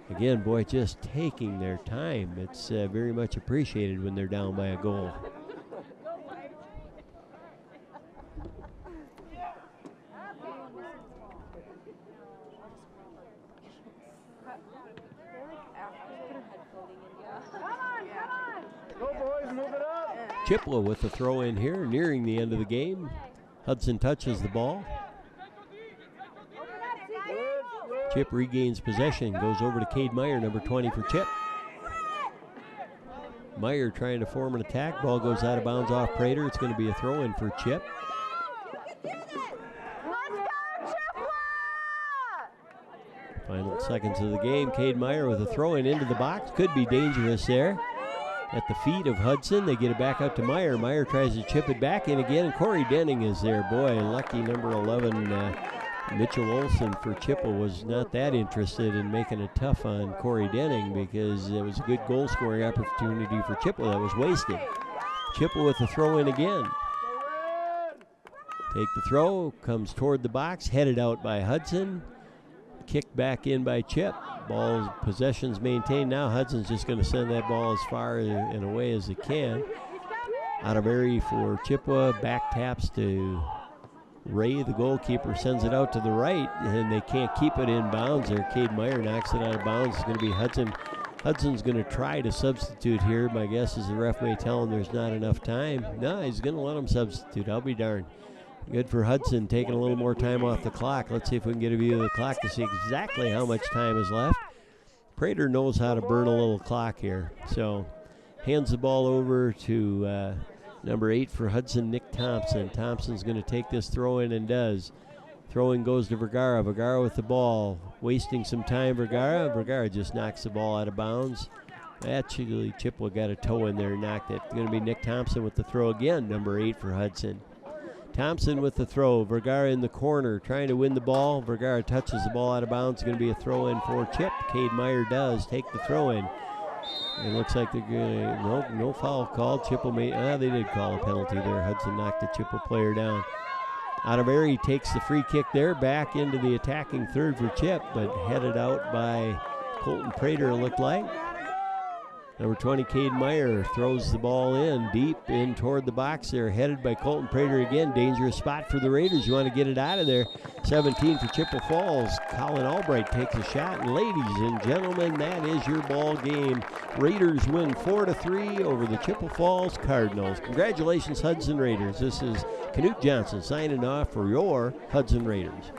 Speaker 1: Again, boy, just taking their time. It's very much appreciated when they're down by a goal. Chippewa with the throw in here, nearing the end of the game. Hudson touches the ball. Chip regains possession, goes over to Cade Meyer, number 20 for Chip. Meyer trying to form an attack. Ball goes out of bounds off Prater. It's going to be a throw in for Chip. Final seconds of the game. Cade Meyer with a throw in into the box. Could be dangerous there. At the feet of Hudson, they get it back out to Meyer. Meyer tries to chip it back in again, and Corey Denning is there. Boy, lucky number 11, Mitchell Olson for Chippewa was not that interested in making it tough on Corey Denning because it was a good goal-scoring opportunity for Chippewa that was wasted. Chippewa with the throw in again. Take the throw, comes toward the box, headed out by Hudson. Kicked back in by Chip. Ball's possession's maintained now. Hudson's just going to send that ball as far and away as it can. Ottaveri for Chippewa. Back taps to Ray, the goalkeeper, sends it out to the right, and they can't keep it in bounds there. Cade Meyer knocks it out of bounds. It's going to be Hudson. Hudson's going to try to substitute here. My guess is the ref may tell him there's not enough time. No, he's going to let him substitute. I'll be darned. Good for Hudson, taking a little more time off the clock. Let's see if we can get a view of the clock to see exactly how much time is left. Prater knows how to burn a little clock here. So hands the ball over to number 8 for Hudson, Nick Thompson. Thompson's going to take this throw in and does. Throw-in goes to Vergara. Vergara with the ball. Wasting some time, Vergara. Vergara just knocks the ball out of bounds. Actually, Chippewa got a toe in there and knocked it. Going to be Nick Thompson with the throw again, number 8 for Hudson. Thompson with the throw. Vergara in the corner trying to win the ball. Vergara touches the ball out of bounds. It's going to be a throw in for Chip. Cade Meyer does take the throw in. It looks like they're gonna, no foul called. Chippewa they did call a penalty there. Hudson knocked the Chippewa player down. Otterberry takes the free kick there, back into the attacking third for Chip, but headed out by Colton Prater, it looked like. Number 20, Cade Meyer, throws the ball in, deep in toward the box there, headed by Colton Prater again. Dangerous spot for the Raiders. You want to get it out of there. 17 for Chippewa Falls. Colin Albright takes a shot. And ladies and gentlemen, that is your ball game. Raiders win 4-3 over the Chippewa Falls Cardinals. Congratulations, Hudson Raiders. This is Knute Johnson signing off for your Hudson Raiders.